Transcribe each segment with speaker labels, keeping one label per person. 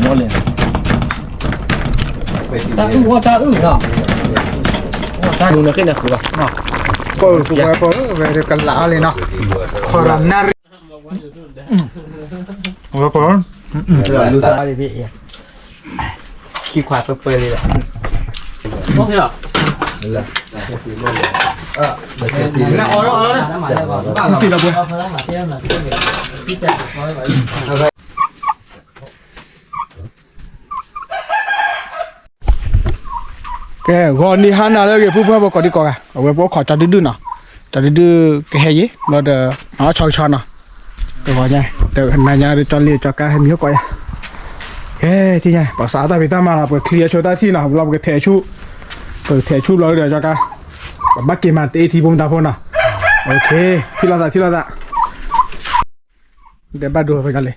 Speaker 1: mò liền ta ư ta luôn là cái nào cũng được nọ
Speaker 2: cô về được cần lão lên nọ khỏi làm nari không có
Speaker 1: rồi lưu ra đi vị khi khoa phơi đi là không hiểu là
Speaker 2: cái gòn đi han nào cái phụ phụ có đi coi à ở bên khỏi cho đi đưa nào cho đi đưa cái hay gì nó được nó cho nào cái gọi nha từ hình này nha để cho liền cho cả hình hiếu coi cái thì nha bảo xã ta vì ta mà là phải clear cho ta thì nào làm cái thẻ chu rồi để cho cả bắt cái mặt thì bông ta phun nào ok thì là ta để bắt đùa phải cái này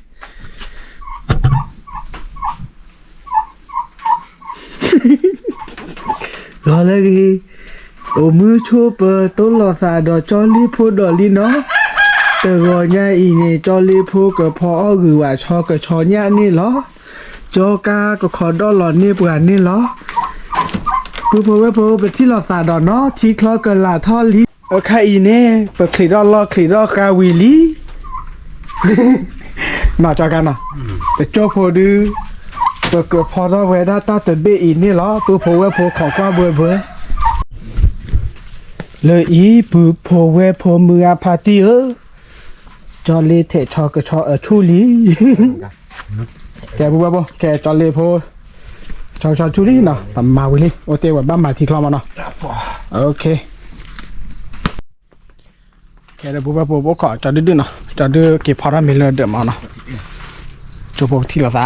Speaker 2: rồi lấy cái mưa chua bờ tối lò xà đỏ cho li phô đỏ li nó từ gọi nha ý này cho li phô cái phó gửi vào cho cái chó nha ni ló cho ca cái khó đó lò ni bữa ni ló bữaที่เราสาดอนเนาะที่คลอกันละท่อลิใครอีเนี่ยเปิดคลิดอลอคลิดอคาวิลีน่าจะกันนะแต่โจพอดูเปิดเกิดพอเราเวด้าตาเติดเบอีนี่เหรอปุ๊บพอเวพอของกว่าเบื่อเลยอีปุ๊บพอเวพอมืออาพาตีจอเลเทชอกระชอชูลีแกปุ๊บแกจอเลพอชาวชูรี่เนาะปั๊มมาวิลี่โอเตว่าบ้านมาที่คลองมาเนาะโอเคแค่เดี๋ยวปุ๊บขอจะดื้อเนาะจะดื้อเก็บพอร์ตมิลเลอร์เดิมมาเนาะจูบที่ละซะ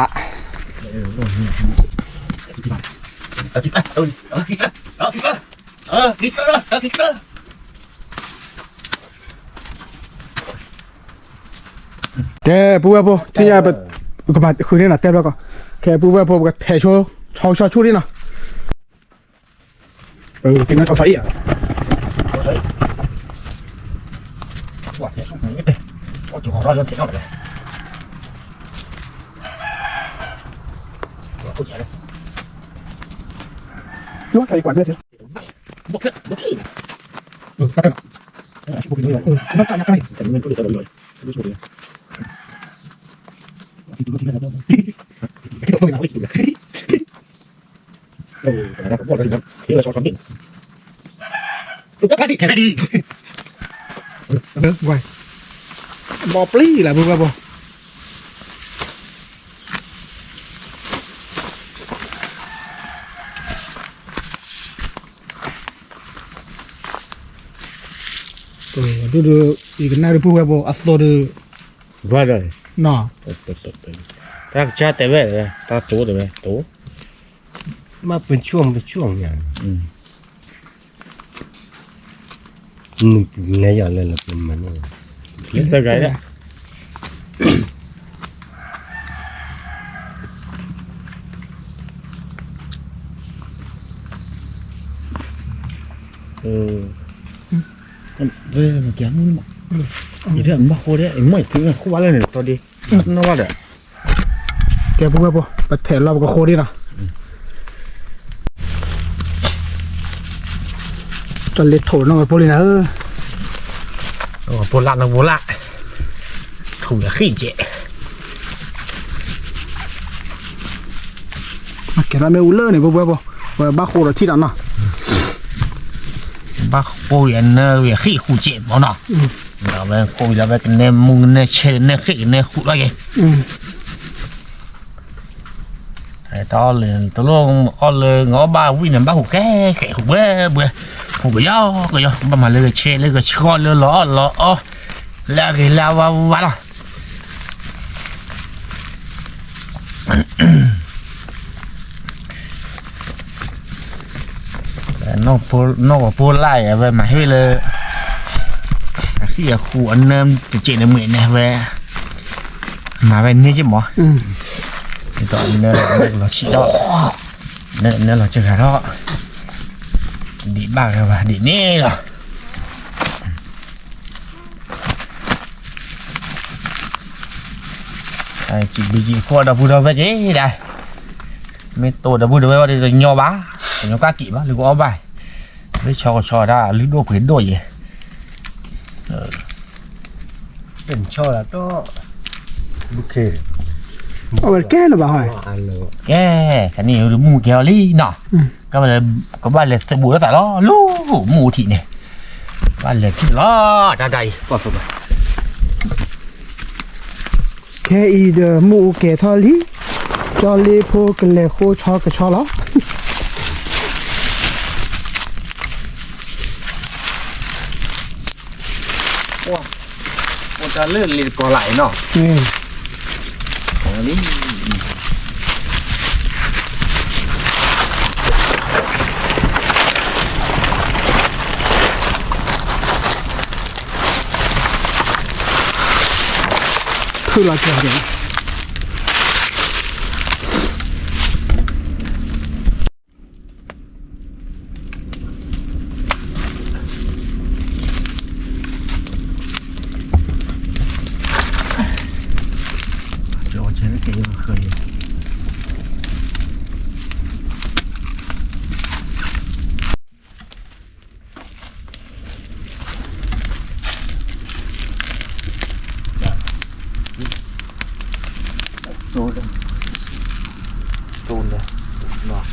Speaker 2: แกปุ๊บที่จะไปก็มาคืนนี้นะเต้นแล้วก็แค่ปุ๊บก็เทโชชาวชูรี่นะกินน้ำชาวไทยอ่ะว้าเนี่ยต้องอย่างนี้เลยโอ้จุ๋มร้อนจนเจ็บหน้าเลยโอ้ยเลยดูว่าใครกวาดเนี่ยสิบุกเถอะบุกที่ไปกันชิบุกนี่เลยน้ำตาลยังไงแต่เงินก็เหลือแต่เลยดูโชว์เลยดูที่ไหนแล้วที่ต้องไปนั่งเล่นอยู่เลยโอ้แต่ผมบอกเลยครับที่เราชอบทำนี่ก็แค่ดีไว้บอปลี่แหละบุกบอดูอีกหน้าดูบุกบออัสโตดูว่าเลยน่ะถ้าชาติเว้ยถ้าโตเว้ยโตมาเป็นช่วงอย่างไงอย่างเลยล่ะเป็นมันนี่เล่นได้ไงเนี่ยเรื่องมันแก่นู่นอีเรื่องบ้าโคตรเนี่ยไอ้ไม่ถึงอ่ะคู่ว่าเลยเนี่ยตัวดีน่าว่าเด้อแกพูดว่าประเทศเราก็โคตรดีนะจนเล็ดโถน้องไอ้พวกนี้นะโอ้โบราณนะโบราณถูกอย่าขี้เจ๊มาเกิดอะไรไม่รู้เลยเนี่ยพวกบ้าโคตรที่นั่นนะบ้าโคตรอย่างเนี่ยอย่าขี้ขู่เจ๊บ่เนาะเราไปโคตรแล้วไปกันเนี่ยมุงเนี่ยเชนเนี่ยขี้เนี่ยขู่อะไรไอ้ตอนเลยตอนลงเอาเลยงอบ้าวิ่งเนี่ยบ้าหูแก่หูเบื่อหูก็ย่อบ้ามาเลยเชเลยก็ชอนเลยล้อแล้วก็แล้วว่าล่ะน้องพูดไล่ไปมาให้เลยขี้อยากขู่อันเนิมจะเจนเหมือนเนี่ยเว้ยมาเป็นนี่ใช่ไหมตอนนี้เราชี้ดอกเนี่ยเราจะหาดอกดีบ้างเลยว่ะดีนี่เหรอไอ้จีบีจีพอเราพูดเราไปจีได้
Speaker 3: ไม่โตแต่พูดด้วยว่าจะย่อบ้าย่อกล้ากี่บ้าหรือก็อ้อไปไม่ชอได้หรือโดเผืนโดย
Speaker 1: เป็นช่อแล้วก็บุกเค
Speaker 2: เอาไปแก้หรือเปล่าหอย
Speaker 3: แกคันนี้หรือหมูแกลี่เนาะก็มาเลยก็บ้านเลยสบู่แล้วแต่ล้อลูกหมูที่เนี่ยบ้านเลยที่ล้อใดๆก็สุด
Speaker 2: แค่อีเดอหมูเกทอลีจอลีโพกเลโคชอกระชอแล้ว
Speaker 3: มันจะเลื่อนลีกอไหลเนาะ
Speaker 2: นี่
Speaker 3: ของนี้
Speaker 2: คือเราเจอเดี๋ยว
Speaker 3: เดี๋ยวเชื่อแกยังเคยตูนเลยเนาะ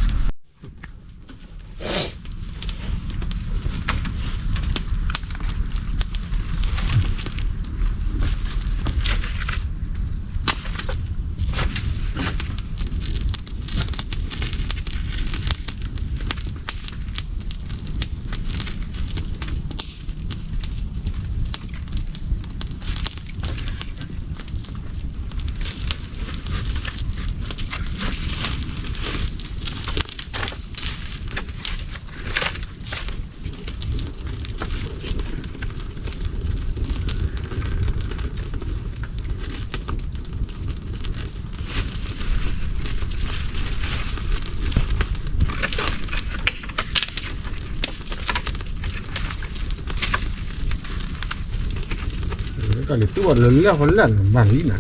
Speaker 1: ก็เลยตัวเรื่องคนเล่นมันนี่นะ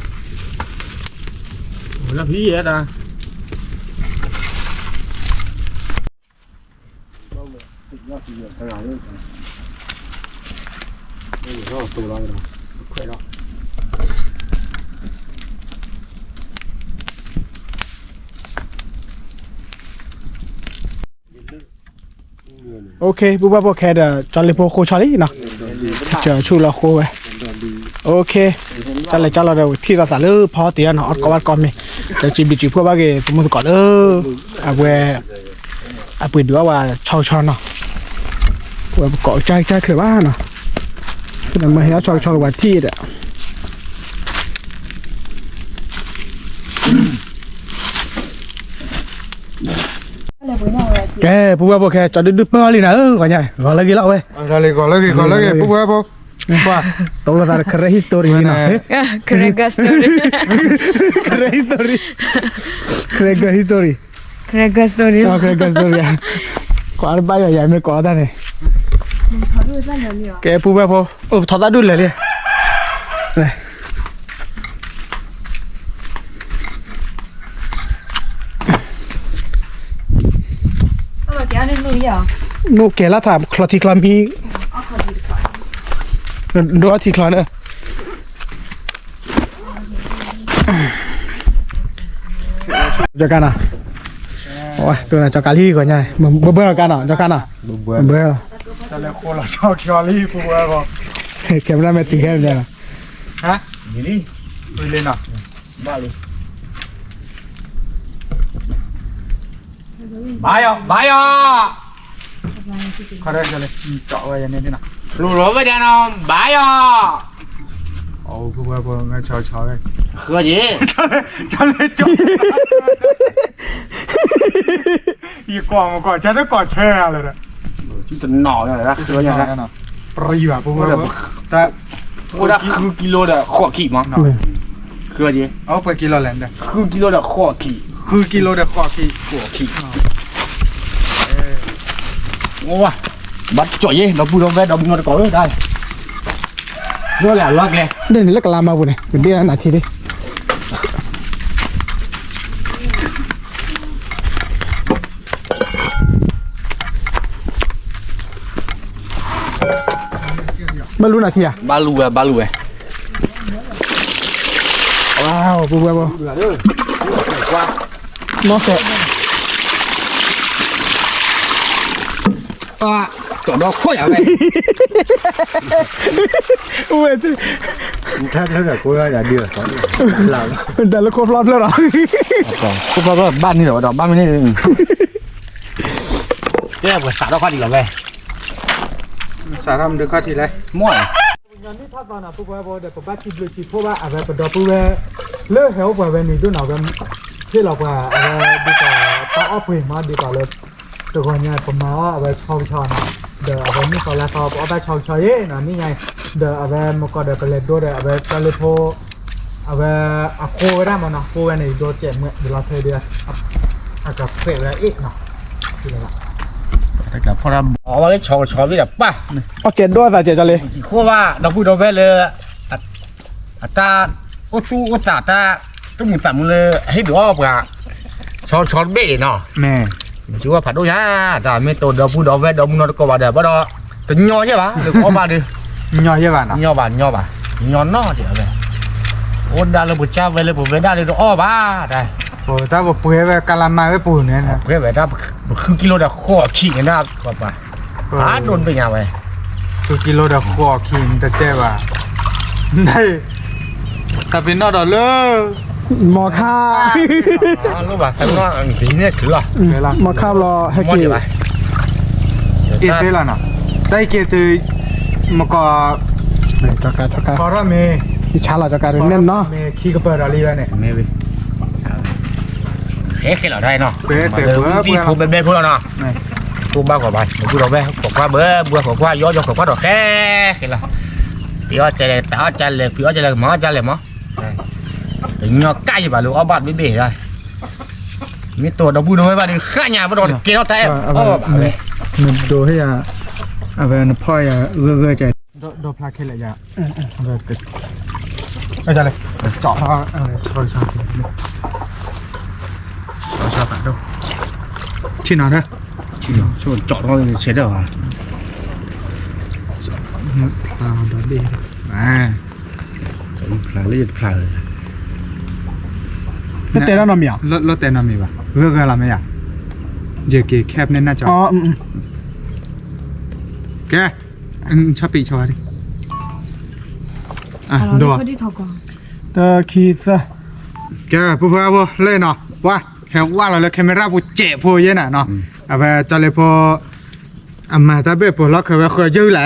Speaker 1: แล้วพี่เอ็ดอ่ะตัวเราเนาะค่อยเนาะ
Speaker 2: โอเคปุ๊บปุ๊บแค่เดี๋ยวจอลีโพโคชอลีเนาะเจอชูเราโคไปโอเคจะเลยจะเราเดี๋ยวที่เราสาลือพอเตียนออดกอดก่อนไหมจะจีบีจีเพื่อว่าเกสมมติก่อนอาเวอาปืนดูว่าชอชอนเนาะว่าเกาะใจเขือบ้านเนาะคือมันมาเห็นชอวันที่เด้อแกปุ๊บปุ๊บแค่จอดื้อเปล่าเลยนะก่อนใหญ่ก่อนเลยกี่เล่าเว้ย
Speaker 1: ก่อนเลยปุ๊บปุ๊บว่า
Speaker 2: ตกลงตาเคย history นะ
Speaker 4: Krega story.
Speaker 2: เคย history เคย history
Speaker 4: Krega story.
Speaker 2: อ๋อเคย history ก่อนไปใหญ่ไม่ก่อนได้เลยแกปุ๊บปุ๊บโอ้ถอดตาดูเลยเลยเลย
Speaker 4: Allora, ti hanno lui io.
Speaker 2: นูแกละถามคลอติคลามีดูว่าทีคลาเนอะจักกันอ่ะโอ้ยตัวน่ะจักกันที่ก่อนใหญ่มึงเบื่อกันอ่ะจักกันอ่ะเบื่อ
Speaker 1: จะเลยคนละชอบชอรี่ปุ๊บปุ๊บ
Speaker 2: แคมราแมนติแคมเนี่ย
Speaker 1: ฮะนี่ไปเล่นอ่ะ
Speaker 3: บ้าเลยบายอ่ะ
Speaker 1: เขาได้จะเลยเจาะไว้อย่างนี้นะ
Speaker 3: รู้หรือไม่ได้น้องบายอ่ะ
Speaker 1: โอ้ปุ๊บปุ๊บงั้นชอเลย
Speaker 3: คืออะไร
Speaker 1: จะเลยจบอีกกว่ามาก่อนจะได้ก่อนแช่เลยนะ
Speaker 3: ชุดจะหน่อเลยนะคือว่าอย่างไร
Speaker 1: นะปรีว่ะปุ๊บปุ๊บแต่
Speaker 3: กูได้คือกิโลเดียวขวขี่มั้งคืออะไร
Speaker 1: เอาไปกิโลแลนด์เด้
Speaker 3: คือกิโลเดียวขวขี่
Speaker 1: คือกิโลเดียวขอกี่
Speaker 3: ขวขี่โอ้ยบัดจ่อยเราพูดเราแวะเราบุญเราก่อนได้ด้วยแหละล็อกเลย
Speaker 2: เดี๋ยวนี้เลิกลามาบุญเนี่ยเป็นเดือนนาทีดิ ไม่รู้นาทีอ่ะ
Speaker 3: ba lù à
Speaker 2: ว้าวปูปูปูน้องแกะ
Speaker 3: chỗ đó khôi à vậy
Speaker 2: เว้ย
Speaker 1: ถ้าเกิดกูจะเดือดสองหลัง
Speaker 2: แต่ละคนพร้อมแล้วเหรอ
Speaker 3: không có ban như đó ban như này cái là vừa xả đó qua đi là về
Speaker 2: สารำเดือดข้าทีไร
Speaker 3: mỗi
Speaker 2: ย้อนที่ท่าตอนน่ะปูปูปูเดี๋ยวปูบ้าจีบเลยจีบเพราะว่าอะไรเป็นดอกปูเวเลือกเหวปูเวนี่ดูหน่อยกันที่เราว่าอะไรดีกว่าตาอ้อปุยมาดีกว่าเลยตัวคนเนี่ยผมมาว่าอะไรชอบชอนเดี๋ยวอะไรนี่ตอนแรกเขาเอาไปชอบชอยน่ะนี่ไงเดี๋ยวอะไรมันก็เดี๋ยวไปเล่นด้วยเดี๋ยวอะไรจะเล่นพออะไรอะโคได้มั้งนะโคเวนี่โดนเจ็บเมื่อเวลาเธอเดียวอาจจะเฟะแล้วอีกเนาะที่ไหนล่ะ
Speaker 3: là phô ram ở vào cái trò với là ba
Speaker 2: โอเคด้วยแต่เจ๊จะเลย
Speaker 3: khô ba đâu vui đâu vềเลยta ô tu ô tả ta tôi muốn tạmเลยให้ดูออกอ่ะช้อนเบ้เนาะ
Speaker 2: แม่
Speaker 3: chứว่าผัดด้วยฮะแต่ไม่ตัวเดี๋ยวพูดเดี๋ยวเวทเดี๋ยวมึงนอนก็ว่าเดี๋ยวบ่ดอตัวย่อใช่ปะเดี๋ยวขอมาดิ
Speaker 2: ย่อยใช่ป่ะนะ
Speaker 3: ย่อบ่ย่อนอเดี๋ยวเลยโอ้ได้เลยบุจ้าเวเลยบุเวได้เลยตัวอ้อบ้าได้
Speaker 2: โอ้ถ้าบอกปุยไปกะละมาไว้ปูเนี่ยนะ
Speaker 3: เพื่อเวได้ครึ่งกิโลเดี๋ยวข้อขี้กันได้ก็ไปโดนไปยังไง
Speaker 2: ตัวกิโลเดียวขอขิงแต่เจ๊ว่าได้แต่เป็นนอดอเลอหมอข้า
Speaker 3: รู้ป่ะแต่ว่าทีนี้ถืออ่ะ
Speaker 2: หมอข้าวรอให้กินอีเซ่ละนะได้เกตือมก็จักรพอร์เมที่ชาลาจักรเน้นเนาะเมขี้กระเปิดอะไรวะเนี่ย
Speaker 3: ไม่ไปเฮ้ยเราได้เนาะพี่พูดเป็นเบ้พูดเนาะพูดบ้ากว่าไปพูดเราเบ้บอกว่าเบ้บอกว่าย้อนบอกว่าดอกแค่เหรอพี่อ้อใจเลยตาใจเลยพี่อ้อใจเลยหมอใจเลยหมอถึงเงาใกล้ป่ะลูกเอาบัตรไม่เบ้ได้มีตัวเราพูดไว้ว่าดิข้าหยาบ่โดนเกี่ยวแต่อ้อเลย
Speaker 2: มันดูให้ยาอะไรนะพ่อยาเรื่อยๆใจโดพลาเคเลยยาอะไรเกิดอาจารย์เลยเจาะอะไรชอบแบบดูที่นอนนะ
Speaker 3: ที่นอนช่วยเจาะเราเช็ดได้หรอ
Speaker 2: พลาดดี
Speaker 3: พลาเลือดพลาเลย
Speaker 2: แล้วเต้นน้ำมีอ่ะแล้วเต้นน้ำมีป่ะเรื่องอะไรไม่อ่ะเยอะเกแคบเน้นหน้าจอแกชอบปีชอบดิดูตะคีซะแกผู้พ่อเล่นเนาะว่าเห็นว่าเราเลยแคมเมราผู้เจ็บผู้เยอะน่ะเนาะเอาไปจะเลยพอมาถ้าเบ็ดพอล็อกเขาเคยยื้อแหละ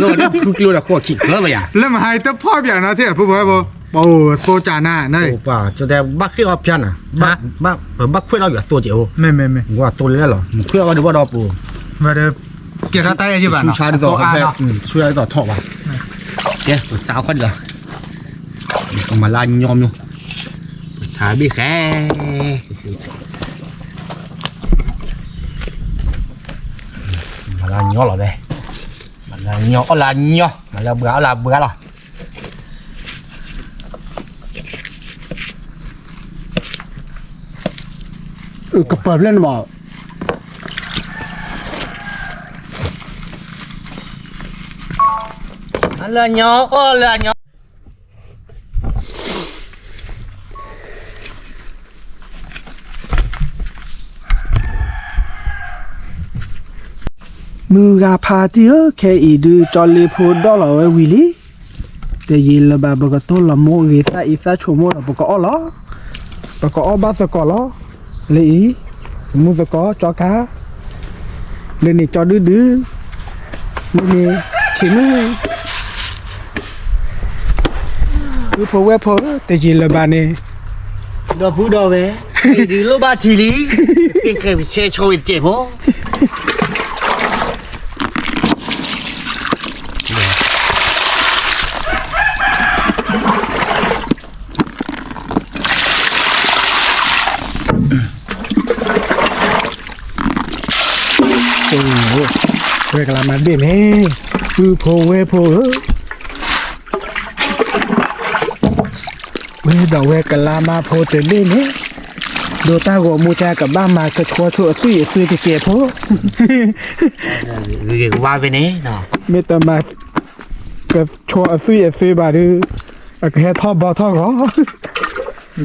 Speaker 3: โลดคือกิโลละข้อขี้เกลือไปอ่ะ
Speaker 2: แล้วมาให้ตัวพ่ออย่างนั้นที่ผู้พ่อโอ้โคจาน่าได้
Speaker 3: โอ้ป่าจะแต่บักขึ้นเอาพิ้นอ่ะบักขึ้นเราอยู่ตัวเดียว
Speaker 2: ไม่
Speaker 3: ว่าตัวเล็กหรอขึ้นเอาดูว่าดอปู
Speaker 2: มาเดี๋ยวเกี่ยวกับไตใช่ป่ะเนาะ
Speaker 3: ช่วยต่อช่วยต่อถอดว่ะเจ๊ตาคนเดียวมาลายยอมอยู่ถ่ายบีแค่มาลายย่อหรอเด้มาลายย่อมาลายเบื่อหร
Speaker 2: อกระเปิดเล่นบ่
Speaker 3: là nhỏ là nhỏ
Speaker 2: มือกาพาที่แค่อีดูจอลีพูดดอลลาร์วิลี่แต่ยีละแบบก็ตัวละโมอีสาชั่วโมงละก็อ๋อละก็อ๋อบาสก็ละเลยมูสก็จอกาเลยนี่จอดื้อเลยนี่ชิมคือพอเวพอแต่ยีละบานี่
Speaker 3: ดอกพูดดอกเว้ยดีโลบาทีลีเป็นแค่เชื่อโชว์เจ็บมั้ง
Speaker 2: โอ้โหเวกลามาเบี้ยแม่คือพอเวพอเวดอกเวกลามาพอเตเล่เนี่ย ดูตาหัวมูแจกับบ้านมาก็ชัวชัวซื้อที่เจ็บพวก
Speaker 3: người qua bên đấy nào
Speaker 2: ไม่แต่มาก็ชัวซื้อบาดื้อก็แค่ท่อบอท่อก็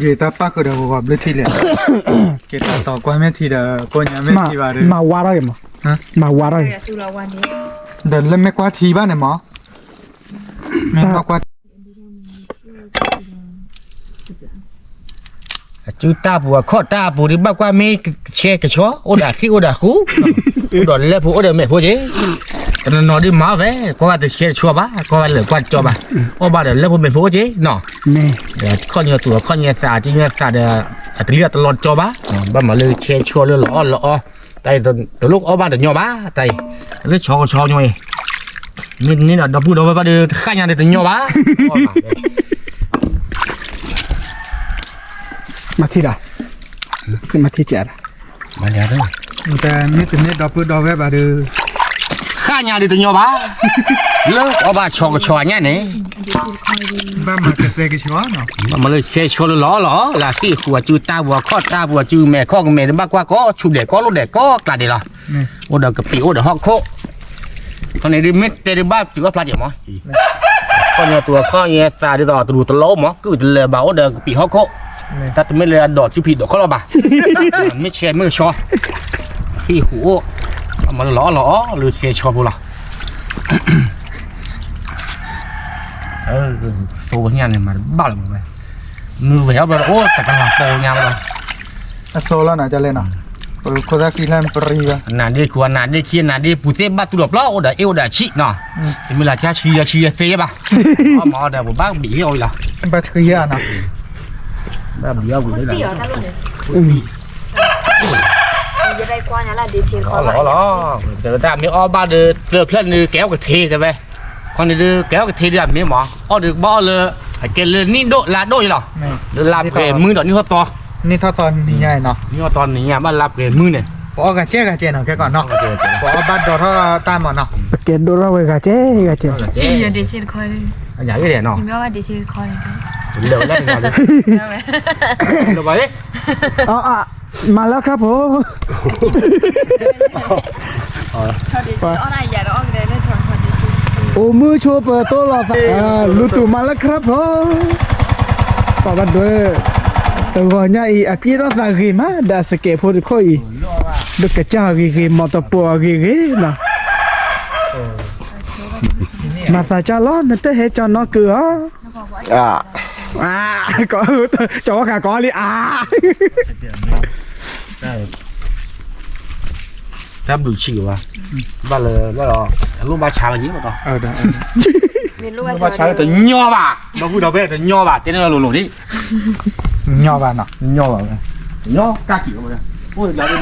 Speaker 1: Kita pak udah gua beli cilik. Kita tahu gua mesti dah punya mesti baru.
Speaker 2: มาวาระมั้งมาวาระ
Speaker 4: Tu la wan ni.
Speaker 1: Dan lem gua tiba nih mau. Memang gua
Speaker 3: chú ta bùa khó ta bùa đi bao qua mấy xe cái chó ô đã khi ô đã khú ô đã lên phụ ô đã mẹ phụ chứ nó đi má vé có được xe chua bá có là quan cho bà ô bà để lên phụ mẹ phụ chứ nọ
Speaker 2: แม่
Speaker 3: để con nhiều tuổi con nhiều xà chứ nhiều xà để tự nhiên tự lọt cho bá bà mà lư xe chua lư lọ tay từ lúc ô bà được nhỏ bá tay cái cho nhau nên là đập phụ đâu bà được khai nhà để từ nhỏ bá
Speaker 2: มาที่ใดคือมาที่เจ็ด
Speaker 3: mà nhà đấy
Speaker 1: kita mesti ni dapur baru.
Speaker 3: khai nhà để từ nhỏ bá lỡ ô bà cho nhá này
Speaker 1: Ba mà cái xe cái chó nó.
Speaker 3: mà lời xe cho ló là khi của chú ta vừa khó ta vừa chú mẹ khó mẹ bác qua có chú để có lúc để có là để là ô đờ cái ô đờ họ khô con này đi mít tê đi ba chú có plát gì mà con nhà tua khó nhà ta đi đò từ từ lỗ mà cứ là bảo đờ bị họ khô ta từ mới là đò chú bị đò khó là bà mít xe mới cho khi hủ mà ló lừa xe cho vô là phô nhà này mà bao là mày nuôi véo vào ô cả căn là phô nhà rồi
Speaker 1: Soalnya nak jalan nak. Kau dah kilan pergi ba.
Speaker 3: nà đi kia nà đi bút bát tu đập lo ô đã yêu đã chị nọ thì mới là cha chi phê ba mà đã bác bị rồi là
Speaker 1: Ba kerja nak.
Speaker 3: ba bị rồi đấy
Speaker 4: Pi
Speaker 3: là
Speaker 4: ở ta luôn này. Giờ đây qua nhà là để chơi khó lại.
Speaker 3: lo từ ta mới o ba được lừa phết kéo cái thê rồi về con này kéo cái thê đi làm miếng mỏ o được bao lừa phải kêu lừa ní độ là độ gì nào được làm về mưa đó như to
Speaker 1: Ni thao son ni nhai nó.
Speaker 3: như to này nhà ba làm về mưa này
Speaker 1: Bỏ cái che nó cái còn nó. Bỏ bắt đồ thao tam mà nó.
Speaker 2: เกณฑ์ดูเราเวกาเจ๊กาเจ๊
Speaker 4: Pi ở để chơi khó đi.
Speaker 3: nhà cái này nó
Speaker 4: Thì mới để chơi khó này.
Speaker 3: lừa lên rồi lừa vậy
Speaker 2: อ๋อมาแล้วครับผม
Speaker 4: Cho để chơi ở này giờ đó ở đây nó chọn cho để chơi.
Speaker 2: โอ้มือโชว์เปิดโต๊ะรอสักรู้ตัวมาแล้วครับผมต่อกันด้วยตัวเนี่ยอีพี่เราสั่งกี่มาได้สเก็ตพูดค่อยดูกระจายกี่มอเตอร์ปัวกี่นะมาตาจ้าล้อนั่นแต่เห็นจอนนอกเกลือก็จอขาก้อนเลย
Speaker 3: Đâm đủ chịu à? Ba là lúc ba chào là gì mà to?
Speaker 1: Đó.
Speaker 4: Mình lúc
Speaker 3: Ba chào là từ nho bà, nó vui đầu về từ nho bà, thế nên là lổ đi.
Speaker 1: Nho ba nó.
Speaker 3: Nho bà, nho ca kiểu mà. Ôi là đi.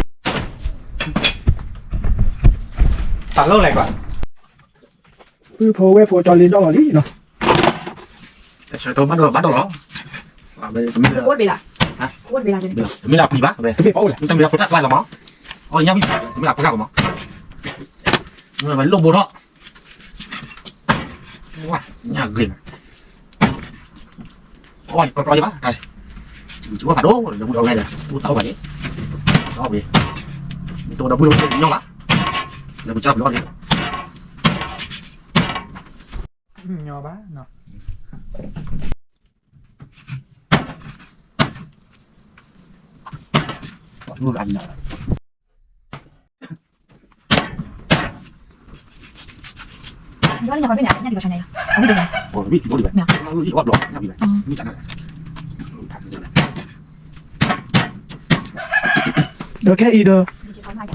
Speaker 3: Tạt lâu này quả.
Speaker 2: คือพอเวพอจอลินดอลี่เนาะ
Speaker 3: Trời tôi bắt đầu nó.
Speaker 4: Quất bị là. Hả? Quất bị là gì?
Speaker 3: Được, mới là quỷ bác về. Chúng ta mới là có tắt vai là mó. Ôi nhau mới là có gạo của mó. Người vẫn lông bột đó. Wow, nhà ghiền. Ôi, con coi gì bác? Đây. Chú có phải đố, đừng bụi đầu này này. Tôi tao vậy. Đó vì. Tôi đã bụi đầu nhau bác. Đừng cho bụi đầu đi.
Speaker 1: Nho ba nó.
Speaker 3: Luôn ăn nhở.
Speaker 4: Đó là nhà con biết nào, nhà thì vào này à? Không biết được nào.
Speaker 3: Ôi, biết đi vậy.
Speaker 4: Nào.
Speaker 3: Nó bị góp lọ, nhau bị vậy. Như chẳng này.
Speaker 2: เดี๋ยวแค่อีเดอร์
Speaker 4: Đi chơi khó hai cả.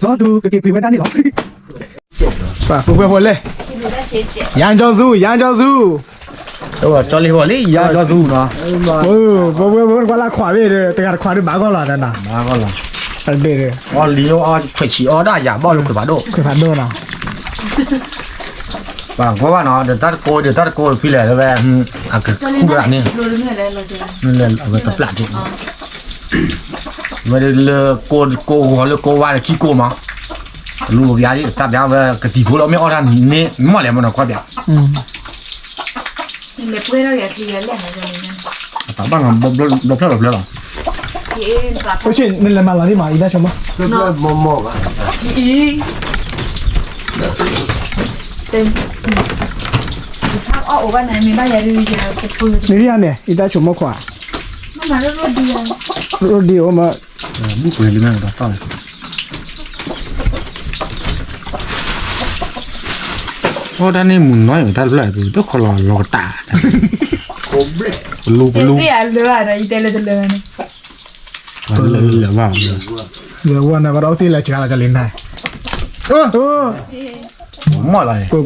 Speaker 2: ซอดูกับเก็บคุยไว้ด้านนี้หรอป่ะพูดไปหมดเลย
Speaker 4: Thì người ta chế chế.
Speaker 2: ยางจอซูยางจอซู
Speaker 3: Đâu rồi, cho li hồ lý, cho dù nó.
Speaker 2: เออบ่ว่าละขวาไปเลยแต่การขวาด้วยบ้าก็หล่ะนั่นน่ะ
Speaker 3: Mà con là.
Speaker 2: อันเด้อ
Speaker 3: Ô lý ô phải chỉ ô đã giả bao lúc của bà độ.
Speaker 2: คือผ่านโดนเนาะ
Speaker 3: Vâng, có bạn nó được tắt cô phi lẻ về à cái khu đoạn này.
Speaker 4: Rồi đứng này là chơi.
Speaker 3: Nên là ở tập lại thì. Mà là cô gọi là cô qua là khi cô mà. Lu cái gì tập đáo về cái tỷ phú nó mới ô ra nè, mà lại mà nó qua bẹo.
Speaker 2: อืม
Speaker 4: Thì mẹ quê đâu vậy thì lẻ này rồi nha.
Speaker 3: Tao bằng là bốc lên rồi.
Speaker 2: 不是那来嘛哪里嘛？一袋什么？
Speaker 3: ก็มอมออ่ะ
Speaker 4: ภาพออกว่าไหนมีบ้านใหญ่ดีเดียวจะปืน
Speaker 2: 你这样呢？一袋什么款？
Speaker 4: มันมาแล้วรถเดียว
Speaker 2: 肉地我们
Speaker 3: บุกเลยเรื่องต่อต่อเพราะด้านนี้หมุนน้อยอย่างท่านรู้เลยต้องขอรอตาโอ้เบรลูก
Speaker 4: เตี้ยเรืออะไรเตี้ยเลยจะเรือเนี่ย
Speaker 3: เหลือว่า
Speaker 2: เดี๋ยววันนั้นเราตีเลยจ้าเราจะเล่นได้เออ
Speaker 3: หมดเลย
Speaker 2: กู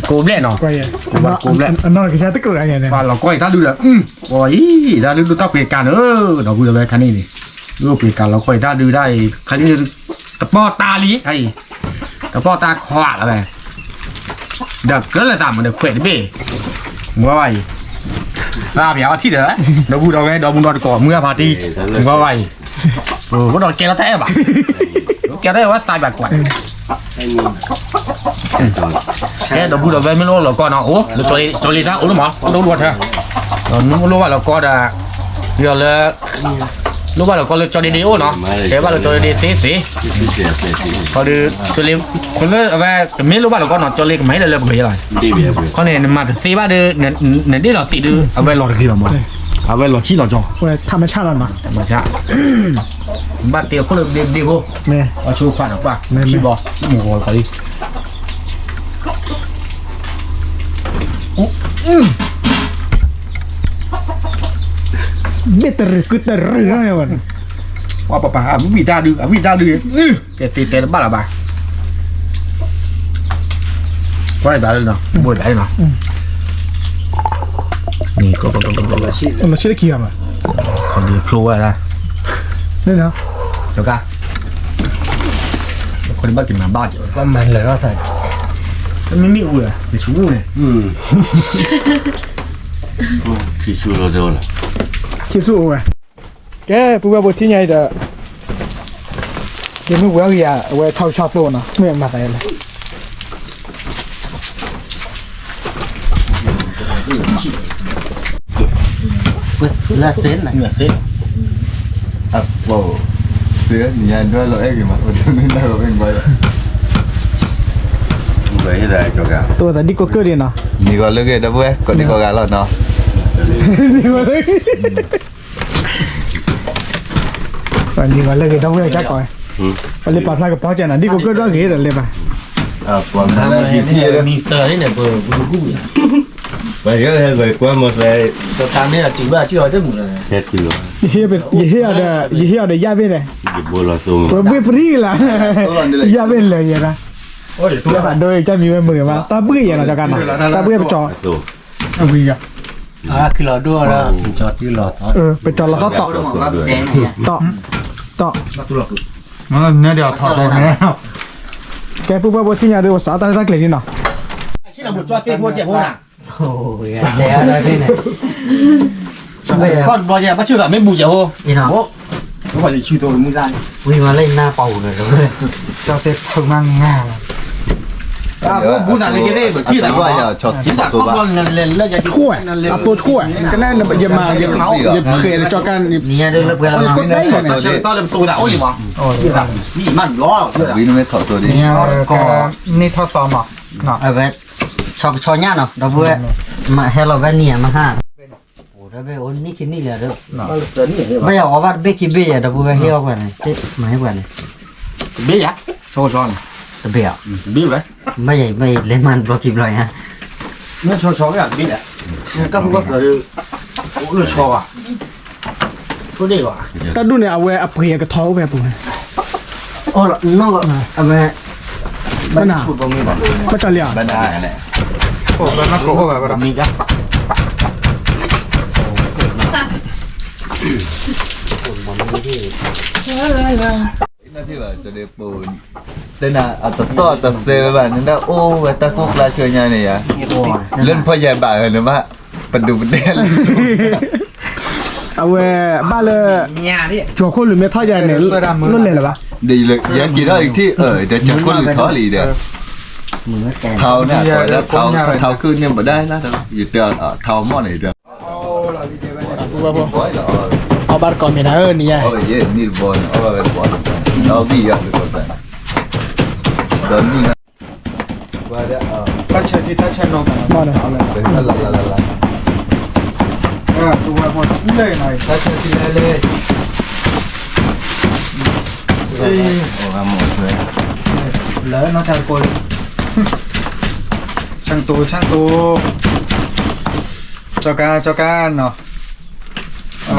Speaker 3: โกเบรเนาะ
Speaker 2: ก็ยังอันนั้นก็ใช้ตะกรุดอะไรเนี่ย
Speaker 3: ว่าเราก็ถ้าดูแล้วโอ้ยถ้าดูต้องเปลี่ยนกันเราพูดอะไรคันนี้นี่ดูเปลี่ยนกันเราค่อยถ้าดูได้คันนี้ตะป้อตาลีไอ้ตะป้อตาขวาแล้วไงเด็กก็เลยตามมันเด็กเขวดเบ้เมื่อไหร่ลาเปียที่เด้อเราพูดเอาไว้เราบุญรอดก่อนเมื่อพาร์ตี้เมื่อไหร่ว่าเราแกเราแท้ป่ะแกได้ว่าตายแบบกว่าแค่เราพูดเอาไว้ไม่รู้เราก็เนาะโอ้เราจอยนะโอ้รู้หมอเรารู้เถอะเรารู้ว่าเราก็ได้เดี๋ยวเลยรู้ว่าเราก็เลยจอยดีโอ้เนาะแต่ว่าเราจอยดีสิพอดีจอยคนเลยเอาไว้ไม่รู้ว่าเราก็เนาะจอยไม่เลยไม่อะไรเขาเนี่ยมาตีบ้าดื้อเนี่ยที่เราตีดื้อเอาไว้หลอดขี้เราหมดเอาไว้หลอดขี้เราจ่อ
Speaker 2: 我他们唱了嘛？
Speaker 3: มาช้าบ้านเตียวเขาเลยดีโว้
Speaker 2: 没，
Speaker 3: เอาชูฟันออกป่ะขี้บอหมูหัวไปดิ
Speaker 2: 别得了，กู得了呀วัน
Speaker 3: ว่าป่ะวิดาดื้อวิดาดื้อตีบ้านละบ้าว่าอะไรบ้าเลยเนาะบ่อยได้เนาะนี่ก็
Speaker 2: 我们去的 kia 嘛？
Speaker 3: คนดีพลูอะไร
Speaker 2: 对呢，
Speaker 3: เดี๋ยวกันคนบ้านกินมาบ้าจ้ะว่ามันเลยว่าใส่ไม่มีอุ่นเลยไม่ชูเลย
Speaker 1: ที่ชูเราโดน
Speaker 2: 结束喂。แก不要我听见的，你们不要呀，我超死我呢，没有麻烦了。
Speaker 1: ละเซน
Speaker 3: เหนือเส้น
Speaker 5: À, wow. Sữa, nhà đưa lỗi kìa mà, cho nên là mình bay.
Speaker 1: ไปให้ได้จอกะ
Speaker 2: ตัวแต่ดิโกเกอร์ดีนะ
Speaker 5: Nì gọi lưng kìa, đâu vui, còn đi có gà lọt nó.
Speaker 2: นี่มาเลยก่อนดีกว่าเลยต้องเรียกจักก่อนไปเลยปรับพลากับป้อเจน่ะดิโกเกอร์ด้วยเงี้ยเลยป่ะ
Speaker 5: À, còn nó là thịt kia đấy.
Speaker 3: มีเตอร์นี่เนี่ยเบอร์กู้
Speaker 1: ไปก็ให้ไปกว่าหมดเลยตัวตามนี่จริงว่าชื่ออะไรหมดเลยแค่กิโล
Speaker 2: เฮียเป็นเฮียเดยาเป็นเลย
Speaker 1: หยิบบัวเราส่ง
Speaker 2: ผมไม่ฟรีละยาเป็นเลยนะ
Speaker 3: โอ้ย
Speaker 2: ตัวสันโดยจะมีมือมาตาเบื่ออย่างเราจะกันนะตาเบื่อไปจอ
Speaker 1: ตัว
Speaker 2: เอาวิ่งอ่ะ
Speaker 1: คือเราด้วยแล้วจอดที่เราต่อ
Speaker 2: ไปจอแล้วเขาต่อ
Speaker 3: มันเนี่ยเดี๋ยวถอดได้ไหม
Speaker 2: แกพูดว่าที่ยาด้วยภาษาตาตาเกลียดนี่เนาะ
Speaker 3: ที่เราบุกจอดเตี้ยหัวเจ็บหัวหนัก
Speaker 1: โอ้ยแย่อะไรนี่เนี่ย
Speaker 3: ก้อนบอลเนี่ยมาชื่อแบบไม่บุกเจ็บหัว
Speaker 1: นี่เนาะ
Speaker 3: โอ้ไม่ว่าจะชื่อตัวมึงได้
Speaker 1: วิ่งมาเล่นหน้าเป่าเลยเลย
Speaker 2: จอเต็มถึงมั่งง่า
Speaker 3: บุญอะไรกันได้แบบชื่อไหน
Speaker 5: Đúng rồi nhờ, chọt
Speaker 3: ที่
Speaker 5: thịt
Speaker 3: ตัด
Speaker 5: số
Speaker 3: ก้อน
Speaker 5: ba.
Speaker 3: เล่นแล้วจะ
Speaker 2: ถ้วยเอาตัวถ้วยจะนั่นอย่ามาอย่าเปลี่ยนจอกัน
Speaker 1: เนี่ยด้วยแล้วเพื่อนเรา
Speaker 2: ก็ได้เลย
Speaker 3: เชื่อต้อนเริ่มตัวแต่โอ้ยมั้งชื่อแบบนี่มันล้อชื่อแบบ
Speaker 5: Vì nó mới thọ số đi.
Speaker 2: ก็นี่ทอดซอมอ่ะเนาะ
Speaker 1: เอาไปชอญ่าเนาะเราเพื่อมาให้เราแว่นเนี่ยมาห้าโอ้ได้ไปโอ้นี่คิดนี่เลยเด้อ
Speaker 3: เจอนี่เห็นไหม
Speaker 1: ไม่เอาว่าเบคิเบียเราเพื่อให้เอากว่านี่เจ๊มาให้กว่านี่
Speaker 3: เบี้ยโชว์จอน
Speaker 1: ตะเบีย
Speaker 3: เบี้ยเลย
Speaker 1: ไม่เล่นมันบล็อกกิบเลยฮะ
Speaker 3: เนี่ยโชว์อย่างนี้แหละเนี่ยก็คือว่าเกิดโอ้ยโชว์อ่ะตัวนี้ว่ะ
Speaker 2: ถ้าดูเนี่ยเอาไว้เอาเปลี่ยนกับท้อแบบปุ่น
Speaker 1: โอ้น้องก็เอาไป
Speaker 2: บ้านหนาก็จะเลี้ยง
Speaker 5: Bạn ai này.
Speaker 2: โอ้บ้านนักโก้แบบ
Speaker 3: มีจ้ะ
Speaker 5: Nó thì bảo cho đẹp bồn. Tên là ở tập to tập dê với bạn nên đã ô và ta quốc la chơi nhà này à.
Speaker 1: โอ้
Speaker 5: Lên phơi dài bảo hơn nữa mà. Phần đủ vấn đề.
Speaker 2: เอาไว้บ้านเลย
Speaker 3: เนี่ยนี่
Speaker 2: จั่วคนหรือไม่ทอดใหญ่เนี่ยรุ่นเลยหรอปะ
Speaker 5: Đi lực dân gì đó thì ở để cho con lửa khó lì được.
Speaker 1: มือแก
Speaker 5: Thao nè, gọi là thao cư nhưng mà đây là đâu. Gì được ở thao món này được.
Speaker 2: เอา บาร์ก่อนมีนะนี่ไง
Speaker 5: Oh yeah, nil bon, oh ver bon. No via le cosa. Donni. Guarda,
Speaker 2: ก็เชิญที่ท่าชันนงมาเลยเอาเลย
Speaker 5: la.
Speaker 2: ตัวหมดเลยหน่อย
Speaker 5: Faccia tirare. Oh, vamos.
Speaker 1: แล้วน้องชายโกน
Speaker 2: ช่างตัวเจ้าการเนาะ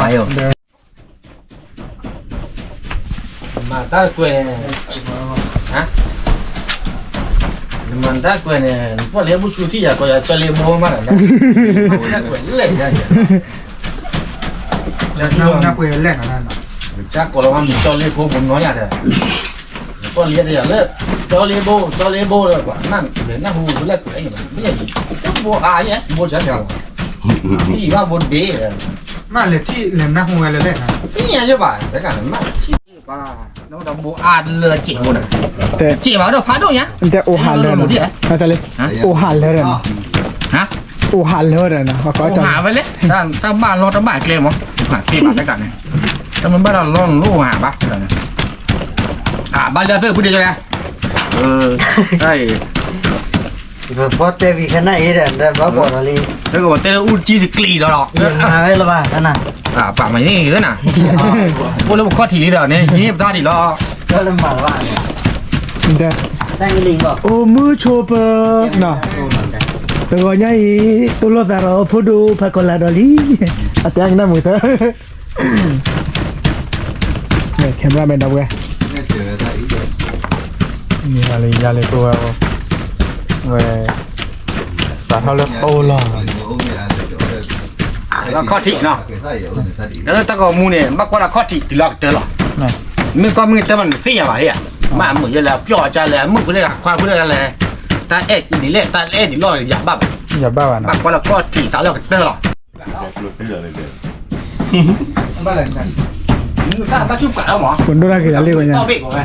Speaker 5: Mayo.
Speaker 3: มาตาเกวยฮะมันตาเกวยเนี่ยพวกเลี้ยบุชูที่อยากก็อยากจะเลี้ยโมมาแล้วนะตาเกวยเล่นได้
Speaker 2: น่าคุยแรกนั่น
Speaker 3: จักก็เรามีจอเลี้ยโคบนน้อยอ่ะเด้อก็เลี้ยได้เลิกจอเลี้ยโบเลยกว่านั่นเดี๋ยวนั่งหูเลิกไอ้ไม่ใช่จะโบอายเนี่ยโบฉันอย่างนี่ว่าบนเบ้
Speaker 2: มาเลยที่แหลมหน้าหัวเลยแรกนะ
Speaker 3: นี่ใช่ป่ะแต่กันมาที่ป่ะน้องดำโบอานเลยจิ๋วน่ะ
Speaker 2: แต่
Speaker 3: จิ๋วมาด้วยพาด้วยเนี่ย
Speaker 2: แต่โอหันเลยนะอาจารย์เลยโอหันเลยนะ
Speaker 3: ฮะ
Speaker 2: โอหันเลยนะว่าก็จะ
Speaker 3: หาไปเลยถ้าบ้านรอถ้าบ้านเกลียมหาเกลียมได้กันเนี่ยถ้ามันบ้านเราล่องลูกหาบ้านกันบ้านเดือดเพื่อพูดดีเลยใช่
Speaker 1: Poate vi că n-ai ere, dar va bora li.
Speaker 3: ถ้าเกิดว่าเตะอุจีสิกลีแล้วหรอ
Speaker 1: Ai la ba, ana.
Speaker 3: ปากมันนี่เลยนะพวกเราข้อทีนี้เดี๋ยวนี้ยี่สิบได้ดิรอ
Speaker 1: Ko le mal ba.
Speaker 2: แต่
Speaker 1: Sang ling ba.
Speaker 2: โอ้มือโชเปอร์เนาะตัวใหญ่ตัวรถแต่เราพูดดูพากลาดอลี่อาจารย์นั่นมือเธอเนี่ยแคมราแมนดับเว้ย นี่อะไรยาเลยตัวเว้ยสาเท่าเล็กโอ้ล่ะ
Speaker 3: แล้วข้อทีเนาะแล้วถ้าก็มูเนี่ยมากกว่าข้อทีที่เราเจอหรอมึงก็มึงแต่มันเสียว่ะเฮียมาเหมือนจะแล้วจ่อจะแล้วมึงก็เลยความพูดอะไรตาเอ็ดนี่เล่ตาเอ็ดนี่รออย่าบ้า
Speaker 2: อย่าบ้าว่ะ
Speaker 3: มากกว่าข้อทีตาเราเจอหรอ
Speaker 2: บ้าอะไรกัน
Speaker 3: ถ้าชุบกันแล้วหมอ
Speaker 2: คนดูได้กี่อะไรวะเนี่ย
Speaker 3: ต้องเบรกไง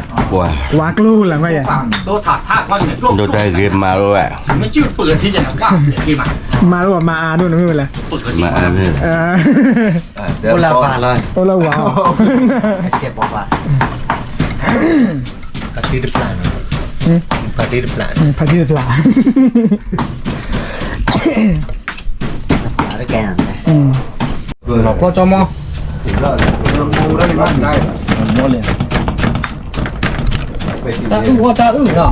Speaker 2: วากลูหลังไว้ยัง
Speaker 3: ตัวถาดท่าก็เนี่ย
Speaker 6: โดนได้เรียนมาแล้วแหละ
Speaker 3: ไม่ชื่อปืนที่จะว่าที่มา
Speaker 2: มาแล้วมาอาด้วยนะไม่เป็นไร
Speaker 3: ปืนที่
Speaker 6: มาอันนี้
Speaker 1: Ko la ba lo.
Speaker 2: โอ้ละว้าว
Speaker 1: Cep ba. Pati depan. Pati depan.
Speaker 2: พันที่ตลาด
Speaker 1: Ada kan.
Speaker 3: เราก็จะมอง ta ư ta ư nhở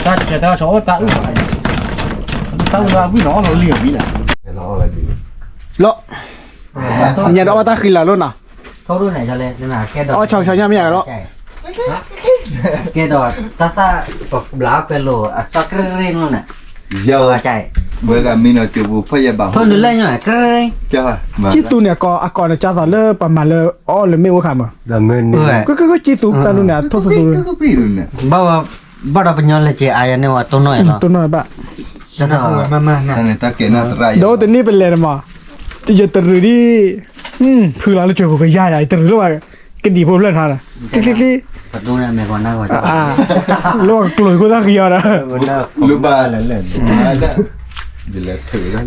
Speaker 3: ta chỉ ta số ta ư là với nó liều bí là
Speaker 2: เลาะเนี่ยเราว่าตาขึ้นแล้วรุ่นอ่ะ
Speaker 1: Thâu đôi này cho lên, nên là cái
Speaker 2: อ๋อ
Speaker 1: đọt.
Speaker 2: ชาวยังไม่อยากเลาะ
Speaker 1: Cái đọt ta sa bọc lá pelo, à sao cái ring luôn nè.
Speaker 5: Giờ
Speaker 1: Chạy.
Speaker 5: bữa gặp mình ở tiểu vụ phải giờ bảo.
Speaker 1: Thôi đừng lên nhá, cái.
Speaker 5: จ้ามา
Speaker 2: จิตุเนี่ยก็อากรจะสอนเลประมาณเลอ๋อเลยไม่ว่าคำอ่ะ
Speaker 6: ดำเนินนี่
Speaker 2: ก็จิตุตาลุเนี่ยทศตุ
Speaker 5: ก็พี่รุ่นเนี่ย
Speaker 1: Bawa bada penyon le cek ayah ni wa tono ya.
Speaker 2: ตัวน้อยปะ
Speaker 1: Sasa.
Speaker 5: อันนี้ตาเกน่าตราย
Speaker 2: เดี๋ยวแต่นี่เป็นเลยนะมาที่จะตื่นดีคือเราเจอกับยาใหญ่ตื่นหรือว่าก็ดีพอเล่นท่าน่ะจิ๊ก
Speaker 1: Padu na me kona ko.
Speaker 2: ล่วงกลุ่ยกูตั้งขี้ยอนะ
Speaker 5: ลูบ้าเล่นได้เดี๋ยวถือแล้ว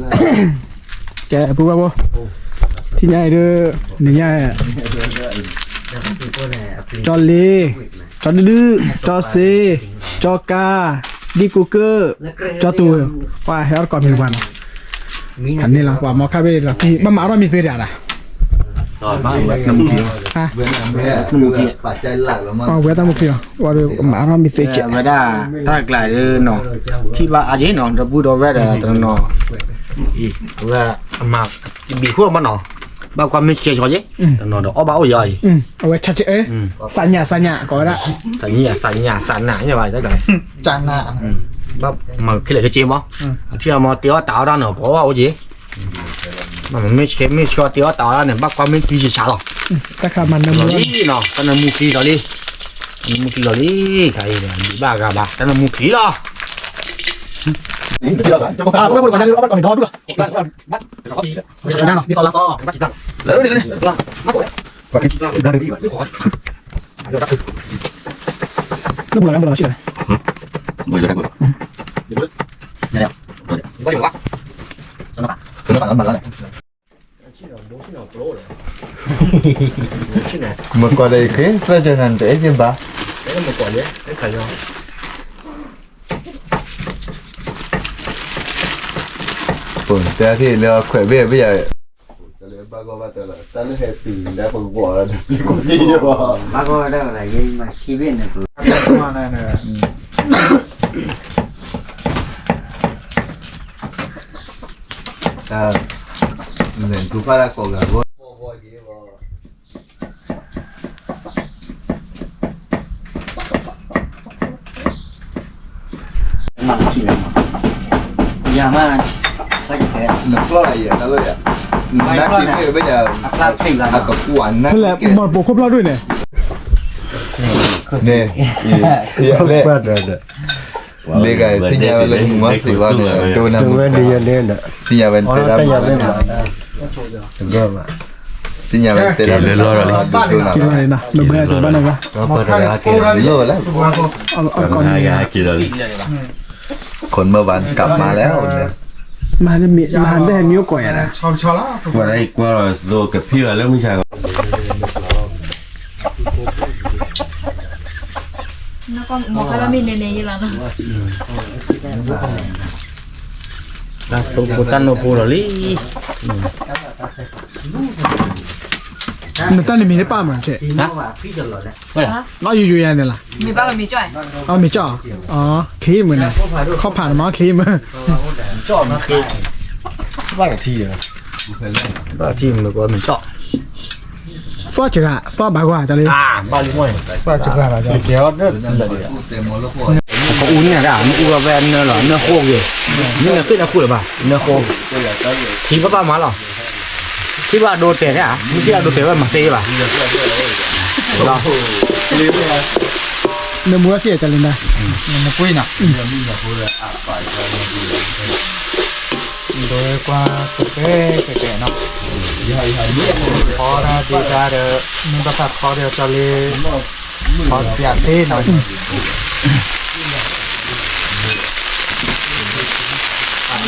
Speaker 2: แกพูดว่าบ่ที่ใหญ่เด้อนี่ใหญ่จอลีจอดื้อจอเซจอกาดีกูเกอร์จอตูว่าให้เราก่อนมีวันอันนี้ล่ะว่าหมอคาเฟ่ล่ะที่บ้านหมาเรามีเสียอ่ะ
Speaker 3: บ้านแบบน้ำจิ้ม
Speaker 2: ฮะ
Speaker 5: เว้นแม่คือปัจจัยหลักแล้วมัน
Speaker 2: เอาไว้ตั้งมุกเดียวว่าหมาเรามีเสียเจ็ด
Speaker 3: ไม่ได้ถ้ากลายเนาะที่ว่าอาเจเนาะจะพูดเอาไว้แต่ตอนเนาะอีว่ามาบีขั้วมันเนาะบางความไม่เชี่ยวชาญตอนเนาะเดี๋ยวเอาเบาใหญ่
Speaker 2: เอาไว้ชัดเจนสัญญาก่อนละ
Speaker 3: สัญญาสันหนาอย่างไรได้เลย
Speaker 2: จานหน้า
Speaker 3: บ้ามาคิดอะไรเจียมั้งที่เรามาเตี้ยต่อแล้วเนาะเพราะว่าโอ้ยมันไม่เชื่อเตี้ยต่อแล้วเนี่ยบางความไม่กี่ชาหรอก
Speaker 2: แต่ขามันน้ำมัน
Speaker 3: นี่เนาะตอนนั้นมุกี้เราดิมุกี้เราดิใครเนี่ยบ้ากะบ้าตอนนั้นมุกี้เรา
Speaker 2: ไม่พูดก่อนนะเอาก่อนท้อด้วยนั่นหรอนี่ซอลาซอ
Speaker 3: เลยเลยมาตัว
Speaker 2: ลูกหลานเราชื่อ
Speaker 6: มือจะได้กู
Speaker 3: ไม่อยู่วะ
Speaker 5: คือฝั่งนั้นมาแล้วเนี่ย mà qua đây cái ra cho nên để chứ bà
Speaker 3: Đấy là một quả đấy, đấy khởi rồi.
Speaker 5: thế thì là khỏe bây giờ ba con ba tờ là ta lấy hết từ đã còn bỏ là được có gì đâu
Speaker 1: ba cô đây là cái mà khi biết được
Speaker 2: này này
Speaker 5: nên cứ phải là có gà vô
Speaker 1: nằm chỉ là giờ mà phải cái
Speaker 5: nó phơi vậy ta lấy à nãy khi bây giờ có quán nè
Speaker 2: นั่นแหละหมดโปครบรอบด้วยเนี่ย
Speaker 5: nè lê cái xin nhà lên ngõ thì vào đôi năm xin nhà bên tây nam xin nhà bên tây nam
Speaker 6: lên lo rồi
Speaker 2: กินอะไรนะเดี๋ยวเบื่อจะบ้านไหนวะ
Speaker 5: lô lắm
Speaker 2: เอาก่อน
Speaker 6: ยากินเลย
Speaker 5: คนเมื่อวานกลับมาแล้วเนี่ย
Speaker 2: มาจะมีมาหันได้เห็นนิ้วก่อยนะ
Speaker 6: ว่าได้กว่าโดกับพี่แล้วไม่ใช่
Speaker 4: nó có một cái mình này như là nó
Speaker 3: Tụng của tan nó phù là lý.
Speaker 2: หนูตั้งนี่มีได้ป้าเหมือนเช่ เราอยู่ๆยันเนี่ยล่ะ
Speaker 4: mì bao là mì chọi
Speaker 2: อ๋อมีจ่ออ๋อครีมเหมือนนะเขาผ่านมาครีม
Speaker 3: Đó chim nó có mình chọn.
Speaker 2: ฟอดจักรฟอดบากว่าจะเลย
Speaker 3: À, bao nhiêu người?
Speaker 2: ฟอดจักรบาจะเกี่ยวเด้อ
Speaker 3: Có uống nhà đã, nó uống ven là nó khô kìa. Nhưng mà cứ là khô được bà, nó khô. Thì có ba má rồi. Thì bà đồ tẻ đấy à? Như kia là đồ tẻ bà mà tê bà. Đó.
Speaker 2: เนื้อหมูเสียจะเลยนะมันกุ้ยน่ะโดยกว่าตุ๊กแก่เนาะพอนะดีจ้าเด้อมึงประสาทคอเดียวจะเลยพอเสียเท่หน่อย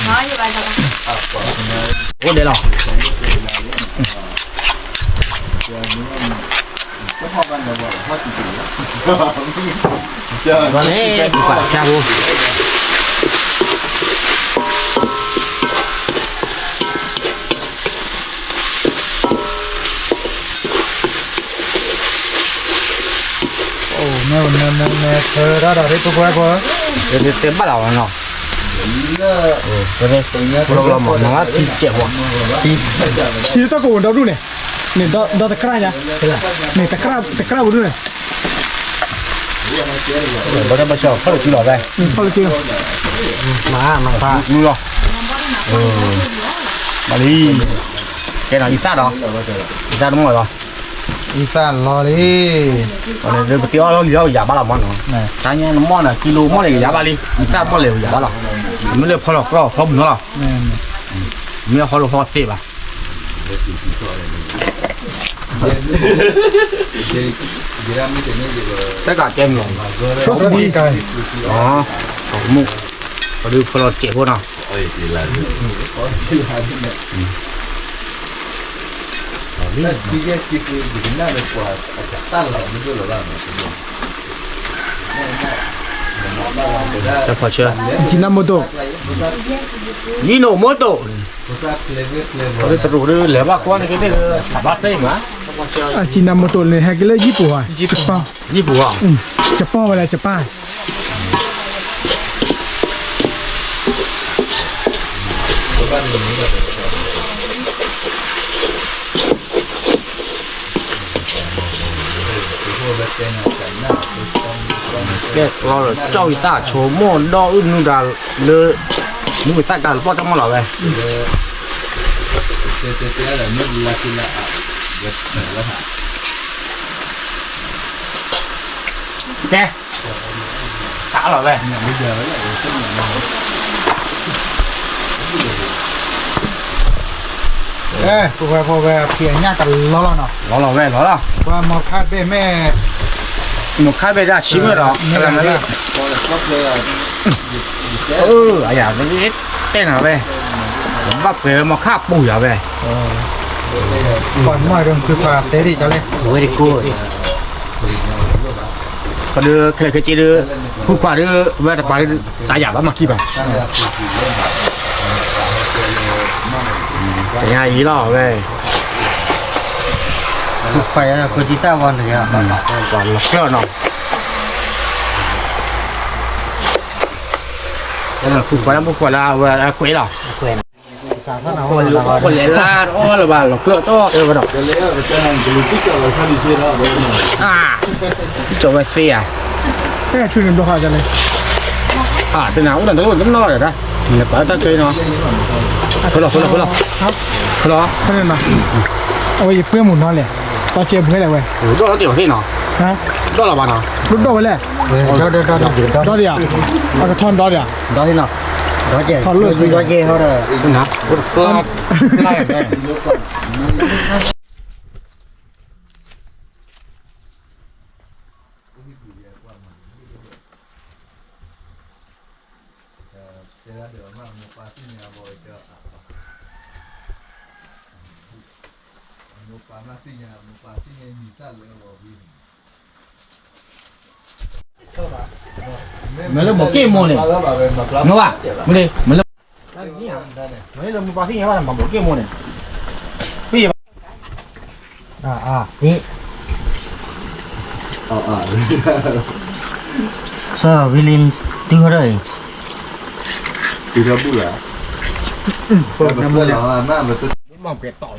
Speaker 4: nói như vậy là
Speaker 3: Ô đây rồi. Còn đấy, quả cha luôn.
Speaker 2: nè thơ đó là đấy tôi qua qua
Speaker 3: Để tiến bắt đầu nào. Đây, lo mỏ nó thì chẹo quá.
Speaker 2: thì tao cũng đâu đủ này nè đó đó tao kra nha nè tao kra đủ này
Speaker 3: Bữa nay bây giờ phát được chưa đây?
Speaker 2: phát được chưa
Speaker 3: Má pha vui rồi. Bà đi. Cái nào đi sát đó? Đi sát đúng rồi rồi.
Speaker 2: đi xa lo đi
Speaker 3: Còn này đây cái nó liều giá 3 món nó.
Speaker 2: này
Speaker 3: Cái nhá nó món này kilo món này giá 3 đi. Đi sát món liều giá 3 là. Mới liều phao nó không nữa là. Mới phao được phao tệ bà. Tất cả kem rồi.
Speaker 2: số đi cái
Speaker 3: Đó. Có mũ. Có đưa phao chè vô nào. Đã phải chưa?
Speaker 2: chỉ năm một độ
Speaker 3: Nino moto. Có cái trụ đưa lẻ bạc con cái xả bát đấy mà.
Speaker 2: à chỉ năm một độ này hai cái lấy Nhật Bản Japan
Speaker 3: Nhí bù à?
Speaker 2: Japan vậy là Japan
Speaker 3: Cái lo là trâu ta chỗ mò đo ưng ra lơ người ta cả bao trong mò lò về. Nè. Cả lò về.
Speaker 2: ê cô về phía nhà cả lo nào
Speaker 3: Lò về lò đó.
Speaker 2: qua một khai về mẹ
Speaker 3: Một khai về ra 90 đó. Cái là nó à dạ nó ít tên nào về. Bắt về một khác bùi à về.
Speaker 2: ก่อนมาเรื่องคือความเตะดิจ้าเลย
Speaker 3: very good ก็เดือเคยจีเดือผู้กว่าเดือเวลาไปตายอยากบ้ามาขี้ไปแต่ยังอีหล่อเว้ย
Speaker 1: ไปแล้วคนที่ทราบวันเลยอ่ะ
Speaker 3: ก่อนเราเชื่อเนาะผู้กว่าแล้วเวลาคุยหรอ คนเล่นลาดอ้อหรือเปล่าหลอกเลือดอ้อมาดอก
Speaker 5: จะเลี้ยวไปจ้างจะรู้ที่เกิดเขาดีเชื่อเราเลย
Speaker 3: จบไปเฟีย
Speaker 2: แค่ช่วยกันดูข่าวจ้าเลย
Speaker 3: แต่หนาวแต่ต้องน้อยเลยนะเนี่ยป้าตะเกียเนาะคนละ
Speaker 2: ครับ
Speaker 3: คนละ
Speaker 2: เพื่อนมาเอาไว้เพื่อนหมุนนอนเลยตอนเจ็บเพื่อนอะไรเว้ย
Speaker 3: โอ้โหเราเดี๋ยวที่เนาะ
Speaker 2: ฮะ
Speaker 3: เราละบ้านเนาะ
Speaker 2: รุดดอกไว้แหละดอเดียวเอากระทอนดอเดียว
Speaker 1: đó thế nào đó chị
Speaker 2: Còn lượt gì?
Speaker 1: đó chị thôi rồi
Speaker 3: นะก็ไล่ไป มันเริ่มบอกเกมโมเนี่ยเนาะวะไม่ได้มันเริ่มไม่เริ่มบอกที่ไงว่าบอกเกมโมเนี่ยพี่
Speaker 1: đi sao William tiêu rồi
Speaker 5: từ đó bù là mà chơi là mà tôi
Speaker 3: มองเปลี่ยนต่อ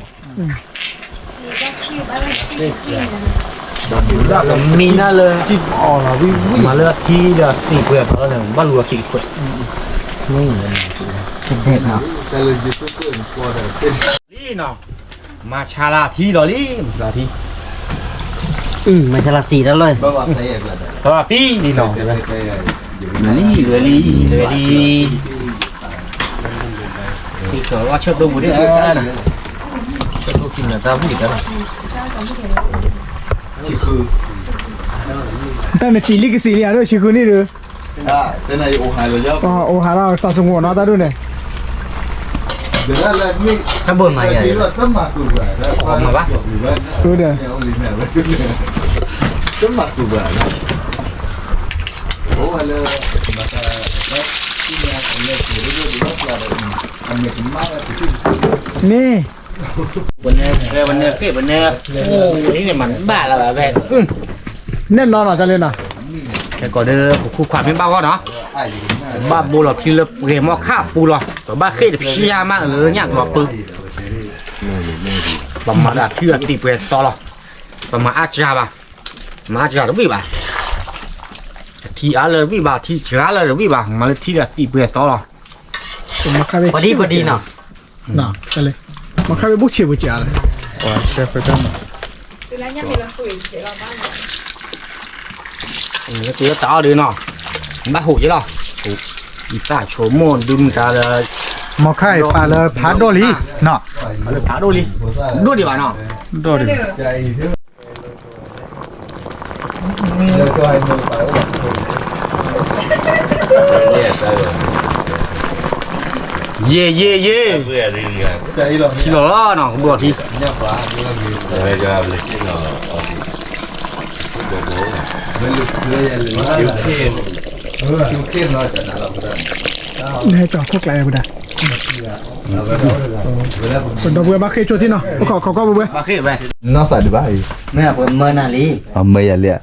Speaker 3: มีน่าเลยจิบอ๋อเราวิ่งมาเลือกที่เดือดสี่เปลือกเขาเลยบ้านรัวสี่เปลือก
Speaker 5: cái lần gì tôi cười qua rồi tên
Speaker 3: นี่เนาะมาชาลาทีดอลี่ชาลาที
Speaker 1: mày sẽ là xì đó rồi
Speaker 5: bao bạn thấy là
Speaker 3: ชาลาทีนี่เนาะ
Speaker 5: cái
Speaker 3: นี่เรือลีที่เกิดว่าเชื่อดูหมดเลยนะ
Speaker 1: tôi tìm là tao không biết đó
Speaker 5: chỉ khư
Speaker 2: แต่ในตีลิกสีเหลี่ยด้วยชื่อนี่ดู
Speaker 5: cái này ô hài rồi nhá
Speaker 2: อ๋อโอฮาร่าซาซุงโง่เนาะตาดูเนี่ย
Speaker 5: để ra là mi
Speaker 1: cái buồn mày
Speaker 5: chỉ
Speaker 1: vậy
Speaker 5: là tấm mặt của vợ đó
Speaker 3: mà bác
Speaker 2: ดูเด้อ
Speaker 5: ông lính này tấm mặt của vợ đó ô hay là mà ta cái nhà còn lên thì nó được là anh nhật máy là thì
Speaker 2: นี่
Speaker 3: วันนี้เก็บวันนี้โอ้นี่เนี่ยมันบ้าแล้วแบบ
Speaker 2: แน่นอนเหรอจ้าเลยน่ะ
Speaker 3: แต่ก่อนเด้อคู่ความเป็นบ้าก็เนาะ
Speaker 5: ai gì cũng
Speaker 3: บ้าบูหลอกที่เลือกเกมมอข้าวปูหรอแต่บ้าเคยแต่พิยามากเลยเนี่ยหลอกปืนประมาณนั้นที่ตีเปต่อหรอประมาณอาจารย์ป่ะมาอาจารย์วิ่งป่ะที่อะไรวิ่งป่ะที่ช้าเลยวิ่งป่ะมาที่ตีเปต่อหรอ
Speaker 2: ผมมาคาเฟ่
Speaker 1: body body nào
Speaker 2: น่ะจ้าเลยมาคาเฟ่บุกเฉียบจ้าเลย
Speaker 4: từ nãy nhắc mình là quỷ sẽ là bao nhiêu
Speaker 3: ตีต่อดีเนาะบ้าหูยี่หรออีตาโฉมมดึงตาเลย
Speaker 2: มาคาเฟ่ปลาเลยพาโดลีเนาะ
Speaker 3: มาเลยผาดูดิดูดิวะเนาะ
Speaker 2: โดลี
Speaker 5: chạy thế giờ cho hai người phải
Speaker 3: Ye ye ye.
Speaker 5: chạy là
Speaker 3: Thì nó nó cũng được thì.
Speaker 5: nhà phá như là gì
Speaker 6: Đây cho lịch cái nó
Speaker 5: bên lục đưa ra là chiếu kim nói chẳng là cái
Speaker 2: ให้จอดพวกไรกูได้
Speaker 5: đó
Speaker 2: คนดอกบัวมาเคยชวนที่เนาะเขาก็บัว
Speaker 3: Ba khế về.
Speaker 5: nó phải được bài
Speaker 1: mày là quên mơ nào đi
Speaker 5: mày à lẹ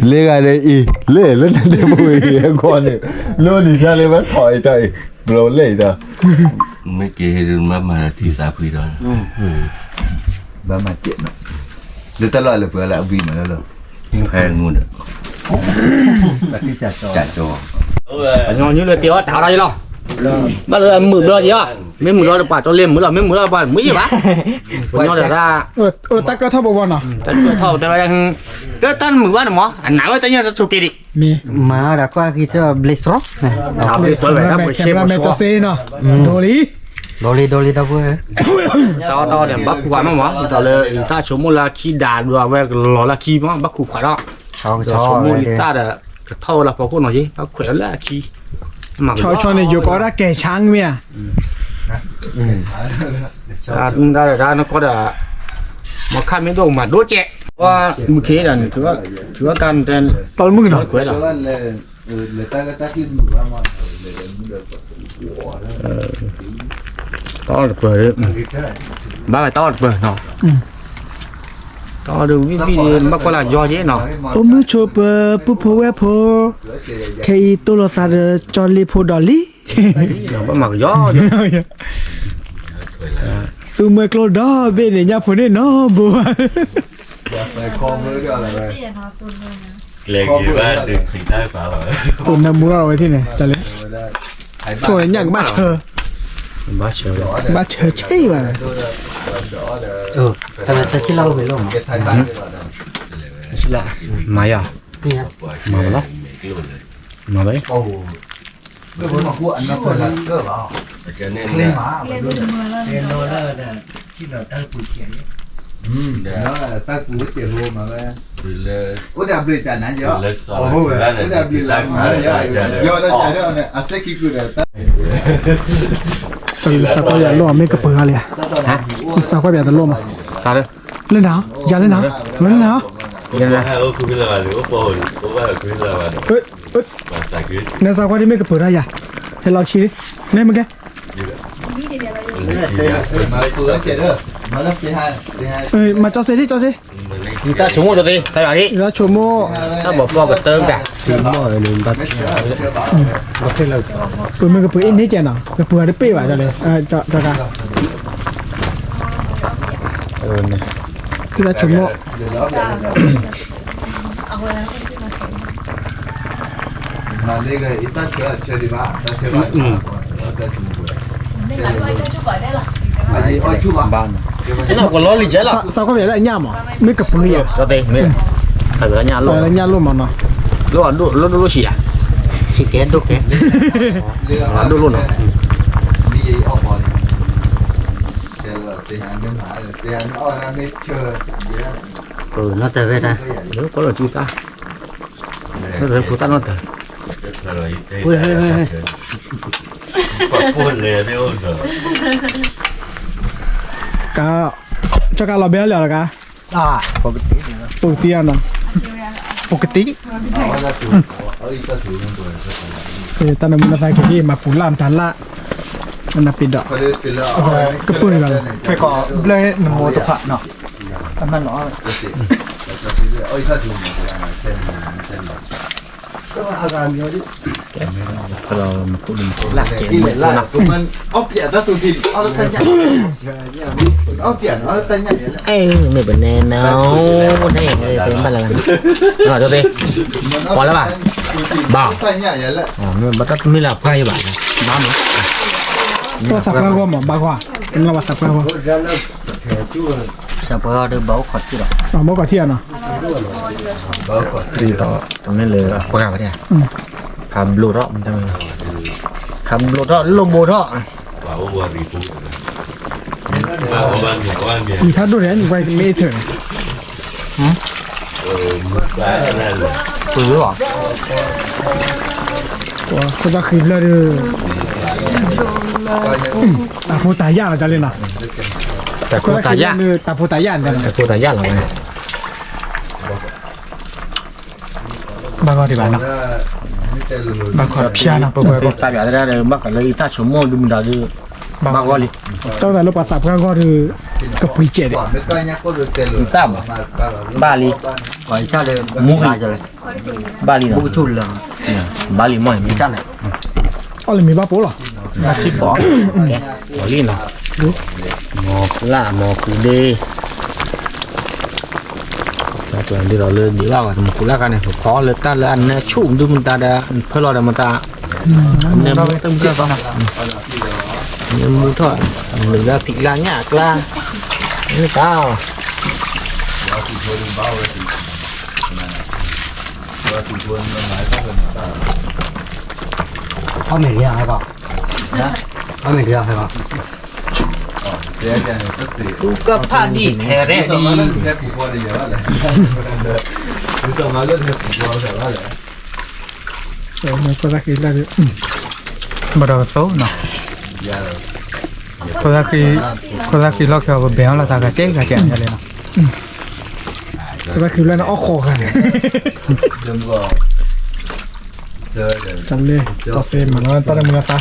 Speaker 5: lê gai lê y lê lên để bùi con này luôn đi ra lên bắt thỏi trời rồi lê đó
Speaker 6: mấy cái mà thì sao khi đó
Speaker 5: ba mà chuyện đó để ta loại là vừa lại vì mà nó được
Speaker 6: khai nguồn chả cho
Speaker 3: Nó như là tiêu tạo ra chứ lo. Bắt đầu mượn đôi gì á. Mấy mượn đôi bà cho lên mới là mấy mượn đôi bà mới gì bác. Nó được ra
Speaker 2: ตักก็ท่าบัวเนาะ
Speaker 3: thầu tao đang cái tên mượn quá mà anh nào tới nhau số kia đi.
Speaker 2: มี
Speaker 1: mà đã qua khi cho blaze rock này
Speaker 3: Thảo đi tới vậy đó buổi
Speaker 2: แคม
Speaker 3: xem
Speaker 2: ราแมน
Speaker 3: một
Speaker 2: จะ
Speaker 3: số.
Speaker 2: เซ่เนาะโดลี
Speaker 1: dolly đâu vui
Speaker 3: Tao để bắt quả mà tao là ta số một là khi đà rồi về nó là khi mà bắt cụ quả đó.
Speaker 1: sao
Speaker 3: Rồi số một ta là cái thầu là có con nói gì, nó khỏe là khi.
Speaker 2: ชอยเนี่ยอยู่ก็ได้แก่ช้างเมีย
Speaker 3: มึงได้nó có đã mà khăn miếng đồ mà đốt chẹ qua một khí là chứa can trên
Speaker 2: ตอนมึงเนาะ
Speaker 3: quế là
Speaker 5: người ta cái tác linh mùa mà
Speaker 3: to là bờ đấy ba bài to là bờ nó to được vì mắc qua là do thế nó
Speaker 2: โอ้มือโชเปปุ๊บพอเวพอเคยตัวละซาจอลีโพดอลลี่
Speaker 3: nó mặc gió
Speaker 2: ซูเมอร์โคลดอเบเนียพอเนี่ยเนาะบัว
Speaker 5: phải con mới được là vậy
Speaker 6: เลยกี่ว่าดึงสีได้เปล่า
Speaker 2: ตัวน้ำมูเราไว้ที่ไหนจะเลยโชว์อย่างบ้าเชอ
Speaker 3: bá chiều
Speaker 2: บ้าเชอใช่ป่ะ
Speaker 1: แต่จะที่เราไปลง
Speaker 5: cái thái thái
Speaker 3: xin lạ mày à
Speaker 1: นี่ครับ
Speaker 3: mà nó mà đấy
Speaker 5: ồ cái vốn mà của anh nó còn là cơ bảo
Speaker 6: จะเน้น
Speaker 5: lên
Speaker 6: นะ
Speaker 5: má
Speaker 1: เรียนโนเลอร์เนี่ยที่เราตั้งปุ๋ยเขียน
Speaker 5: nó là ta cú tiền luôn mà vậy
Speaker 6: คือเลย
Speaker 5: ủa đẹp bề chả nãy giờ
Speaker 6: Let's start.
Speaker 5: ồ ủa đẹp bề làm mà giờ ta chạy đâu này à sẽ kêu là ta
Speaker 2: ตอนสักว่าอย่าล่วไม่กระเปือเลยสักว่าอย่าตะล่วม
Speaker 3: ta đấy
Speaker 2: เล่นหนาวอย่าเล่นหนาวเล่นหนาว
Speaker 6: ยังไงโอ้คุณพี่ละหรือว่าโป้ผมว่าคุณพี่ละ
Speaker 2: เอ้ยเอ้ย
Speaker 6: มาใส่คือ
Speaker 2: ในสักว่าที่ไม่กระเปือได้อย่าให้เราชี้นี่มึงแก
Speaker 5: mà vừa chạy đâu mà nó C2
Speaker 2: เอ้ยมาจอเซที่จอเซ
Speaker 3: người ta xuống một cho đi thay vào đi
Speaker 2: แล้วโชโม
Speaker 3: ta bỏ qua vật tôm cả thì mua rồi mình bắt
Speaker 5: chưa bảo
Speaker 2: ปืนมันกระเปืออินนี่เจนอ่ะกระเปือได้เป้ว่ะจะเลยจอกัน
Speaker 3: này
Speaker 2: คือแล้วโชโม
Speaker 5: để đó mà lấy cái ít sát chơi đi ba ta chơi ba mà gì ôi chú ba
Speaker 3: ban cái nào còn lo gì chứ là
Speaker 2: สักว่าอย่าได้ย่ามอ่ะไม่กระเปืออ่ะ
Speaker 3: cho đi mới phải ở nhà
Speaker 2: ใส่
Speaker 3: luôn
Speaker 2: แล้วย่าล่วมมันเนาะ
Speaker 3: luôn xỉ à
Speaker 1: chỉ kén đúc kén
Speaker 5: đôi luôn à bây giờ ốc bò này đây là xe hàng bên phải là xe hàng nó ra mấy chơi
Speaker 1: nó tới về ta
Speaker 3: nếu có là chúng ta nó rồi chúng ta nó tới
Speaker 6: ขอพูดเลยได้โอ้เถอะ
Speaker 2: กะจะการเราเบี้ยแล้วล่ะกะ
Speaker 3: có cái tí nữa
Speaker 2: ปกติอ่ะเนาะปกติ
Speaker 5: ở ra tủ ở ít ra tủ nên rồi
Speaker 2: ตอนนั้นมันใส่กี่มาปูลามทันละมันน่ะปิดดอก
Speaker 5: có đi từ lọ
Speaker 2: cái bưởi vào.
Speaker 5: phải có
Speaker 2: เลยหนึ่งโมตะพะเนาะอันนั้นเนาะ
Speaker 5: ôi ra tủ mà xem
Speaker 3: rồi mà cũng đừng có lạc chế
Speaker 5: đi
Speaker 3: mấy
Speaker 5: lại
Speaker 3: con
Speaker 5: là của mình ốc biển ra tủ thì ốc tay nhảy ốc biển nó tay nhảy
Speaker 3: ê mày bữa nay nào này tới bắt là rồi cho đi Quá lắm à? Bảo.
Speaker 5: tay nhảy vậy lại
Speaker 3: mình bắt tắt mới là quay bạn ba nữa
Speaker 2: ตัวสับกระว่าหมอบางกว่าเป็นเราว่าสับกระว่า
Speaker 1: sao bữa được bấu khỏi chứ đâu
Speaker 2: อ๋อมากกว่าเที่ยเนาะ
Speaker 5: bơ còn
Speaker 3: đi đó tụi mình lừa quay vào đây làm lụt đó mình ta làm lụt đó lô bồ đó
Speaker 6: ว่าว่ารีฟูมาบ้านเนี่ยบ้านเนี่ย
Speaker 2: อีทัดดูแลนี่ไว้ไม่ถึง
Speaker 6: บ้านนั่นแหละ
Speaker 3: từ đó
Speaker 2: ตัวก็จะขึ้นเลยตาโพตายาเราจะเล่นเนาะ
Speaker 3: แต่
Speaker 2: ก็
Speaker 3: cô
Speaker 2: ตา
Speaker 3: ta
Speaker 2: ยา
Speaker 3: dạ
Speaker 2: คือตาโพตายาเนี่ย
Speaker 3: แต่ cô ta dạ là này
Speaker 2: บางกว่าที่บ้านเนาะ บางคนเพี้ยนนะ
Speaker 3: cô ta dạ ra đây bắt lấy ta số mô đừng đào đi bác gọi đi
Speaker 2: ตั้งแต่เราประสับก็คือกระปุยเจ็ด
Speaker 5: quả mới coi nhá có được tiền rồi
Speaker 3: Tam à? Ba ly.
Speaker 1: khỏi sao được
Speaker 3: Mua
Speaker 1: mua
Speaker 3: gì?
Speaker 1: rồi
Speaker 3: ba ly nào
Speaker 1: mua chun là
Speaker 3: ba ly mồi
Speaker 1: chắc này
Speaker 2: อ๋อเลยมีบ้าโป๊หรอ
Speaker 3: chip bỏ bỏ ly nào một là một củ đê rồi đi rồi lên đi vào một củ lá cái này phải khó lên ta là ăn chụm đưa mình ta đã phải lo để mình ta nên mua tâm cơ vào nên mua thôi mình ra thịt lá nhạc la nó cao
Speaker 1: có mình riêng hay không có mình riêng hay không
Speaker 5: tiền này tất gì
Speaker 3: tu cấp pha đi thè rẽ đi
Speaker 5: thế phụ qua đi giờ lại cứ sao mà lên thế phụ qua giờ lại
Speaker 2: เออมันก็ได้คิดได้มาดอกโซ่เนาะ
Speaker 5: giờ
Speaker 1: คือล็อกเขาเบลล์เราตากระเจ๊กระเจ๊งกันเลยนะ
Speaker 2: ก็คือแล้วนะอ้อคอกัน
Speaker 5: đừng có chơi để
Speaker 2: จันเลยจอเซมเหมือนว่าตอนนั้นมึงตา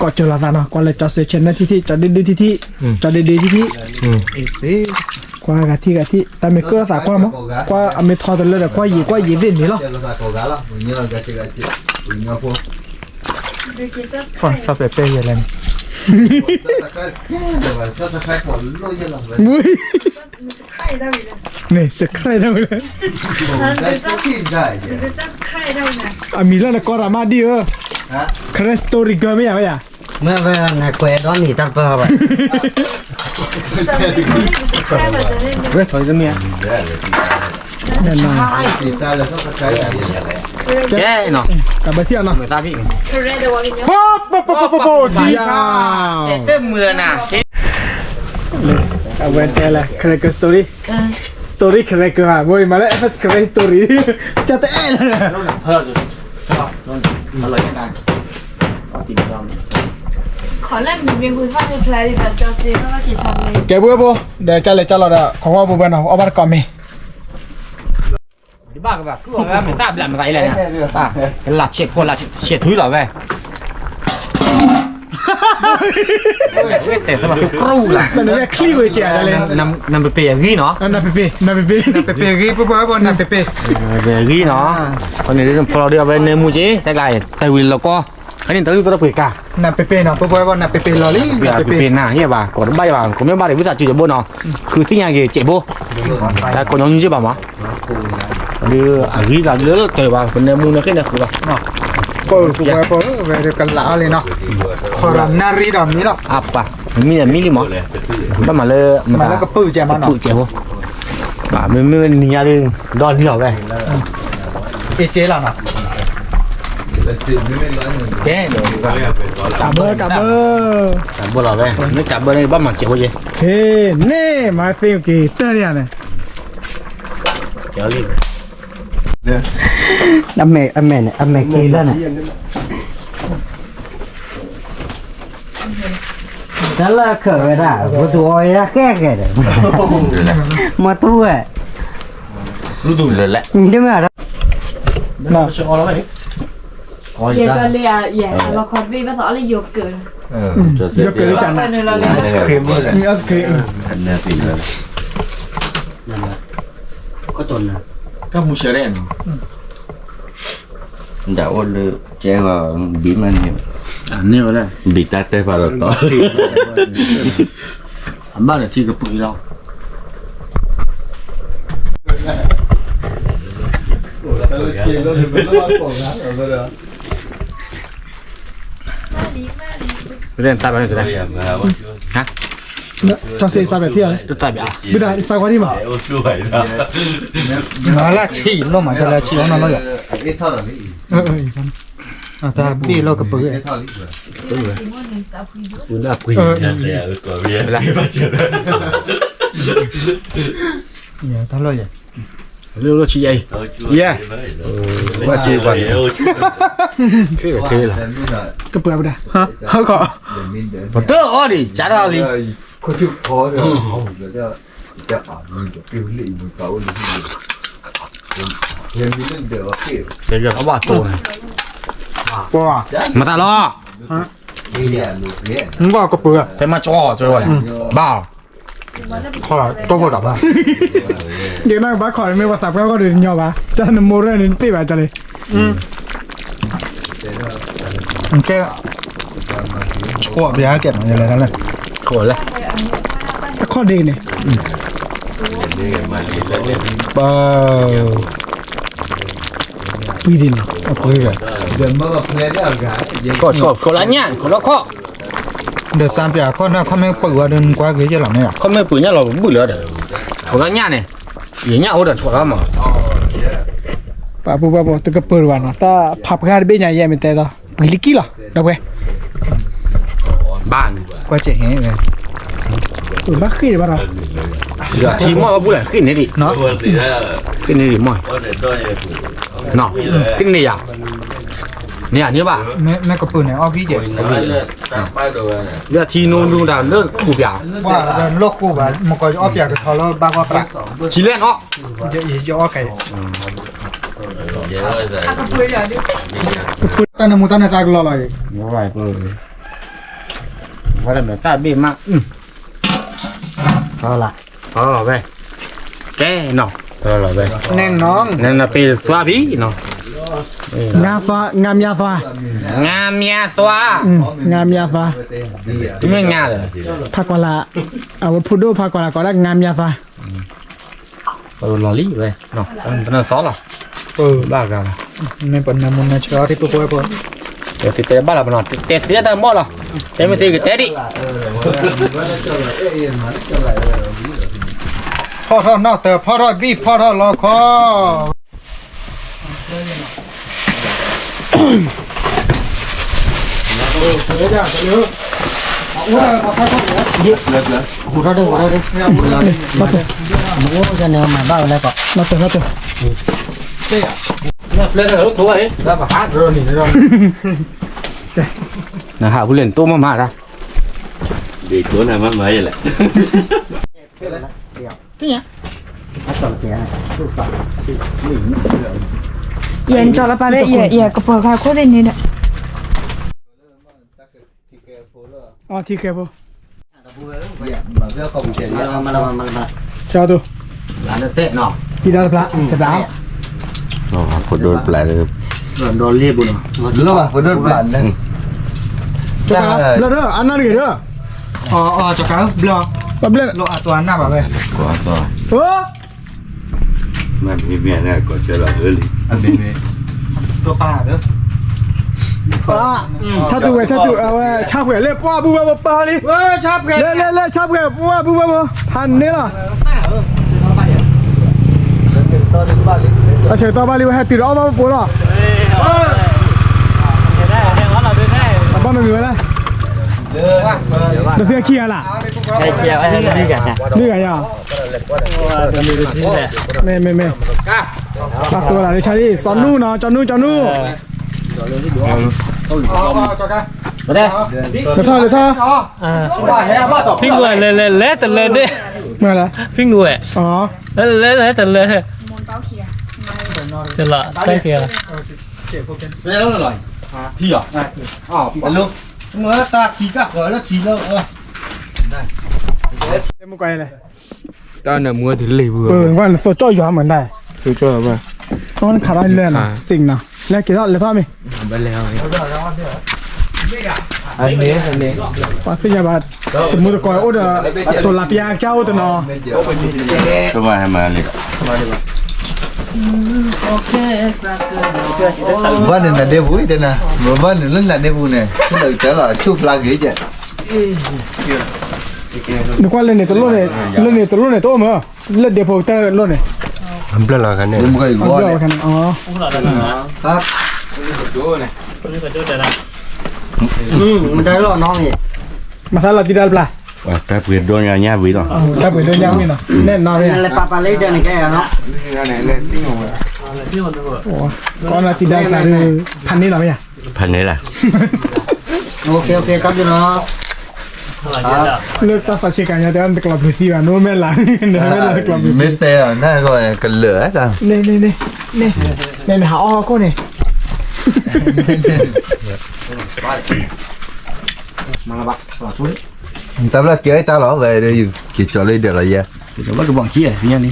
Speaker 2: ก็เจอละตาเนาะก็เลยจอเซเชนนะที่จอดีที่จอดีที่กว่ากะที่แต่ไม่เกิดสากว่ามั้งกว่าอเมทอตเลยแต่กว่ายีเด่นนี่หรอ
Speaker 5: chơi là cổ gá lắm mình nhớ là cái mình nhớ cô
Speaker 1: ก่อนซับเปย์อะไร
Speaker 5: sao ta khai còn lôi như là vậy
Speaker 4: ไข่ได้เลย
Speaker 2: นี่เสกใครได้เลย
Speaker 5: cái tin dài vậy
Speaker 4: เป็นซัสไข่ได้เลย
Speaker 2: อามีแล้วนะก็รามาดี
Speaker 5: hả
Speaker 2: ครสโตริกไม่อยากไม่อยาก
Speaker 1: เมื่อเวลาแควดอนนี่ตัดเปล่าไป
Speaker 4: จะเป็นคนที่ไข่แบบจะเล่น
Speaker 3: เว้ยถอยจะเมีย
Speaker 2: แน่นอน
Speaker 5: thì ta là sao ta khai là gì
Speaker 3: แย่เนาะ
Speaker 2: กลับไปเที่ยวเนาะ
Speaker 3: เหมือนตาที่
Speaker 4: เรเดวอลินเนาะ
Speaker 2: ปุ๊บดีจ้า
Speaker 3: เต้มมือน่ะ
Speaker 2: เอาเวนเตละครสโตริสตอรี่ครกอ่ะบ่อยมาแล้วเอฟครสตอรี่จะเตะเลยนะ
Speaker 4: ขอเล่นหนึ่งเรียนคุยฟังในเพลย์แต่จอซีก็ว่ากี่ชอบเลย
Speaker 2: แกบัวบัวเดี๋ยวจะเลยจะรอเดี๋ยวของว่าบัวบัวเนาะเอาบัตรก่อนมั้ย
Speaker 3: đi ba cái bà cứ vào mình ta làm cái này nè à cái là chết con là chết thúi rồi về để sao mà cái cừu là
Speaker 2: แต่เนี่ยคลี่ไว้เจ๋อเลย
Speaker 3: nằm bề bề ghi nó
Speaker 2: นั่นน่ะเป๊ะนั่นเป๊ะ
Speaker 1: เปย์กี่ปุ๊บปุ๊บนั่นเปย์
Speaker 3: bề ghi nó còn nàyพอเราเดี๋ยวไปในมูจีแต่ไรแต่วินเราก็อันนี้ต้องเปิดกา
Speaker 1: นั่นเปย์เนาะปุ๊บปุ๊บนั่นเปย์ลอลี่
Speaker 3: เดี๋ยวเป็นหน้าเฮียบ่าก่อนใบบ่าผมไม่บ้าเดี๋ยววิชาจีจะบ่เนาะคือที่ยังเกเจ็บบ่แต่ก่อนยังยี่บ่มาหรืออะไรล่ะเลือดเตะบ่าเป็นในมูนี่ขึ้นนะคือบ่
Speaker 1: ปุ๊บปุ๊บปุ๊บเวลากันละเลยเนาะขอรับนารีดอมนี้หรอ
Speaker 3: อ่ะป่ะมีแต่มิลิมั้งแล้วมาเลย
Speaker 1: มาแล้วก็ปื้อแจมันเนาะ
Speaker 3: ปื้อแจบ่บ่าไม่นี่อะไรดอนที่เราไป
Speaker 1: เอเจล่ะเนาะ
Speaker 5: là chuyện với mấy loại người
Speaker 3: แกเดี๋ยว
Speaker 2: กลับเบอร์
Speaker 3: จับบ่เราไปไม่จับบ่ได้บ้ามันเจ็บบ่เย่
Speaker 2: เฮ้เน่มาซิโอเคเตอร์เนี่ยนะ
Speaker 3: เดี๋ยวรี
Speaker 1: อเมเนี่ยอเมกีแล้วเนี่ยนั่นแหละเกิดอะไรวัตถุอะไรแก่เลยมาตัว
Speaker 3: รู้ดูเลยแหละ
Speaker 1: ใช่ไหมล่ะ
Speaker 2: น่ะ
Speaker 4: อย่าจะเลียอย่าเราคอร์บีภาษาอะไรโยเกิร์ต
Speaker 2: ยกเกินจัง
Speaker 4: ไป
Speaker 2: นะ
Speaker 4: ในเราเรียน
Speaker 1: ครีมเลย
Speaker 2: มีไอศครีม
Speaker 1: ก็จนนะ
Speaker 3: ก็มูเชอร์เรน
Speaker 7: đã ôn được che vào bí man nhiều
Speaker 3: อันนี้ก็ได้
Speaker 7: bị tát tay vào đầu to
Speaker 3: อันบ้านเนี่ยที่กระปุกเรา
Speaker 5: chuyện đó thì mình nó cổ gá rồi bây giờ
Speaker 3: เรียนตายไปเลยก็ได้
Speaker 2: จอเซซาแบบเที่ยวเลย
Speaker 3: จะตายไปอ่ะ
Speaker 2: ไม่ได้ซากว่าที่มา
Speaker 6: ô chú vậy đó
Speaker 1: มาละชีลงมาจะละชีลงนั่นเลย
Speaker 5: ít thôi là lý
Speaker 1: แต่พี่เราก็ปื้อ
Speaker 5: ít thôi lý rồi
Speaker 3: คุณน่าคุย
Speaker 6: dạ có biết là phát triển
Speaker 1: เนี่ยทั้งเลย
Speaker 3: เรื่องรถชี้ใหญ่
Speaker 6: ô chú
Speaker 3: Yeah.
Speaker 6: quá chị vậy ô chú
Speaker 3: คือโอเคล่ะ
Speaker 5: Đến bây giờ
Speaker 2: ก็เปิดไม่ได้
Speaker 1: เขาก็
Speaker 5: để mình để
Speaker 3: พอเตอร์อ๋อดิจ้าดาวดิ
Speaker 5: có chút khó rồi không được cho ở mình được kêu lị mình cấu được thì mình được kiểu
Speaker 3: เดี๋ยวเขาบอกตัว
Speaker 1: ว่า
Speaker 3: มาตาล้อ
Speaker 5: đi nhà lụt ghé
Speaker 1: มึงว่าก็ปื้อ
Speaker 3: แต่มาจ่อจ่อเลยบ้า
Speaker 1: ขอตัวพอดับอ่ะ
Speaker 2: เดี๋ยวนั่งบ้าขอไม่ว่าสับก็เดินยอบ้าจะนโมเรนนี่ปีแบบจะเลย
Speaker 1: มันแกชั่วไปหาเจ็บอะไรนั่นเลย
Speaker 3: โกรธเลย
Speaker 2: ข้อดีเนี่ย
Speaker 1: เปล่า
Speaker 2: ปีดิน
Speaker 1: เอาปื้อเลย
Speaker 5: đừng mơ mà phê đó gái
Speaker 3: โกรธโกรธละเนี่ยโกรธละข้อ
Speaker 1: เดี๋ยวสามปีข้อหน้าข้อไม่ปื้อเดินกว่ากี่จะหลังเนี่ย
Speaker 3: เขาไม่ปืนเนี่ยเราบุ๋ยเลยเด้อโกรธละเนี่ยเนี่ยอย่างเงี้ยโอ้เดี๋ยวโกรธละมั้ง
Speaker 2: ป่าปูป่าปูตัวก็เปิดวันนะแต่พับขาดเบี้ยใหญ่ใหญ่เป็นแต่ต่อปีลิกี้หรอเดี๋ยวไป
Speaker 3: บ้าน
Speaker 1: กว่าเจ๊เฮ้ย
Speaker 2: ตัวบ้าขี้บ้าเรา
Speaker 3: เดี๋ยวทีมว่าบุ๋ยขึ้นนี่ดิ
Speaker 6: nó vừa thì ra
Speaker 3: ขึ้นนี่ดิมั่ว
Speaker 6: có thể tôi
Speaker 3: เนาะขึ้นนี่อ่ะ เนี่ยนี่ป่ะ
Speaker 2: แม่ก็ปืนเนี่ยอ้อพี่เจ็บ
Speaker 7: Nói lên tao bắt đầu này
Speaker 3: เลือดทีนูนดูดาวเลือดกูเปีย
Speaker 2: ว่าโลกกูแบบมันก็อ้อเปียกกับทอแล้วบ้าก็ปลัก
Speaker 3: ชีเล่นอ๋อ
Speaker 2: จะอ้อไก่
Speaker 7: Vậy thôi rồi
Speaker 2: ตั้งแต่มูตั้งแต่ใจกูรอเลย
Speaker 3: ไม่ไหวเปิดว่าแต่เหมือนตาบีมากเอาล่ะไปแกเนาะเอาล่ะไป
Speaker 2: แน่งน้อง
Speaker 3: นั่นน่ะปีสวาพี่เนาะ
Speaker 2: งาฟ้างามยาฟ้าง
Speaker 3: ามเมียตัว
Speaker 2: งามยาฟ้า
Speaker 3: ไม่งามเลย
Speaker 2: พักกว่าละเอาพูดดูพักกว่าละก็ได้งามยาฟ้า
Speaker 3: ลอลี่เลยเนาะเป็นซอสหรอบ้ากัน
Speaker 2: ไม่เป็นน้ำมันนะเชื่อที่พวกกู
Speaker 3: เดี๋ยวติดเตะบ้าละมันเตะเตะแต่หมดหรอเตะไม่ตีก็เตะดิ
Speaker 2: พ่อทอดนอกเตอพ่อทอดบีพ่อทอดรอคอ
Speaker 3: นะฮะผู้เล่นตัวมาได้
Speaker 7: Đi chỗ này mới mới vậy lại
Speaker 4: เย็นจอละไปเลยเย่ก็เปิดใครโคตรเด่นนี่เนี่ย
Speaker 2: อ๋อที่เคป
Speaker 5: Mà cái công chuyện nha
Speaker 2: เจ้าตัว
Speaker 3: ร้านเตะเนาะ
Speaker 2: ที่ได้พระจะดาว
Speaker 7: Ồ, có đôi lại được
Speaker 3: โดนเรียบบุญ
Speaker 5: Lúc mà có đơn bản đấy
Speaker 2: จ้าแล้วเด้ออันนั้นกี่เด้ออ๋อจักรเบลอแบบเล่นโลตัวหน้าแบบเลย
Speaker 7: Có to
Speaker 2: เออ
Speaker 7: Mà cái miệng này có chơi là hơi lý
Speaker 2: ตัวป่าเด้อชาติเวชาติเอาชาเวเล่ป้าบูบาปาลิชาเวเล่ชาเวป้าบูบาพันนี่ล่ะเฉยต่อบาลีว่าติดเอามาปูล่ะบ้านมันมีไหมล่ะเดี๋ยวเสียเคียร์ล่ะ
Speaker 1: ใครเกี่ยวไอ้นี่กันนะ
Speaker 2: นี่ไงอ่ะไม่ปากตัวล่ะนี่ใช่ดิสอนนู่นเนาะจอนนู่
Speaker 3: มาได้
Speaker 2: เลยท่อ
Speaker 1: พี่งวยเลยแต่เลยดิ
Speaker 2: เมื่อไร
Speaker 1: พี่งวย
Speaker 2: อ๋อ
Speaker 1: เลยแต่เลยจะละใช่เคียร์
Speaker 3: ไม่ได้เลยที่อ่ะอ๋อลูกเมื่อตาทีก็เกิดแล้วทีแล้ว
Speaker 2: เต็มไกลเลย
Speaker 3: ตอนเนี่ยมือถือเลยเบื่อ
Speaker 2: ว่าโซโจ้ยอมเหมือนได้
Speaker 3: คือช่วยป่ะ
Speaker 2: ต้องขาดอะไรเรื่อยนะสิ่งนะแล้วกี่รอบเลยพ่อมี
Speaker 3: ไปแล้ว
Speaker 1: อันนี้
Speaker 2: ว่าสิ่งแบบมือตะกอยโอ้เดโซลาปิอาเจ้าตัวเนาะ
Speaker 7: Số mà hay mà liệt
Speaker 5: Vân này là đeo vui đây nè mà Vân này là đeo vui này cái đầu trở là chụp la ghế vậy
Speaker 2: นึกว่าเล่นในตัวรุ่นเนี่ยตัวมั้งเล่นเดโพเตอร์รุ่นเนี่ย
Speaker 3: ผมเปล่ากันเนี่ย
Speaker 5: đừng có
Speaker 2: เอา
Speaker 5: gọi
Speaker 2: เดียว
Speaker 5: này
Speaker 2: กันอ๋อ
Speaker 1: มันได้รอน้องนี่
Speaker 2: มาซาลาติดาลปลา
Speaker 7: Các việc đôi nhà nha ví rồi
Speaker 2: ถ้าเปิดเดินยาวนี่เนาะแน่นอนเลย
Speaker 1: อะไรปลาเล็กเจอในแกเนาะ
Speaker 2: ก่อนติดาลปลาคือพันนี้เหรอไม่ใช่
Speaker 7: Phần đấy là
Speaker 1: โอเคครับอยู่เนาะ
Speaker 2: เลือกตัดสัญญาแต่อันตะกลับไปที่ว่าโน้มแม่หลังเนี่ยแม่หลังกลับ
Speaker 5: mấy tè ở đây gọi cần lửa sao
Speaker 2: เนี่ยหาอ้อก็เนี่ย
Speaker 3: มาละบักต่อชุด
Speaker 5: tao là kế tao nó về đây chỉ cho lên được là gì
Speaker 3: เดี๋ยวว่าดูบังขี้อ่ะเนี่ยนี่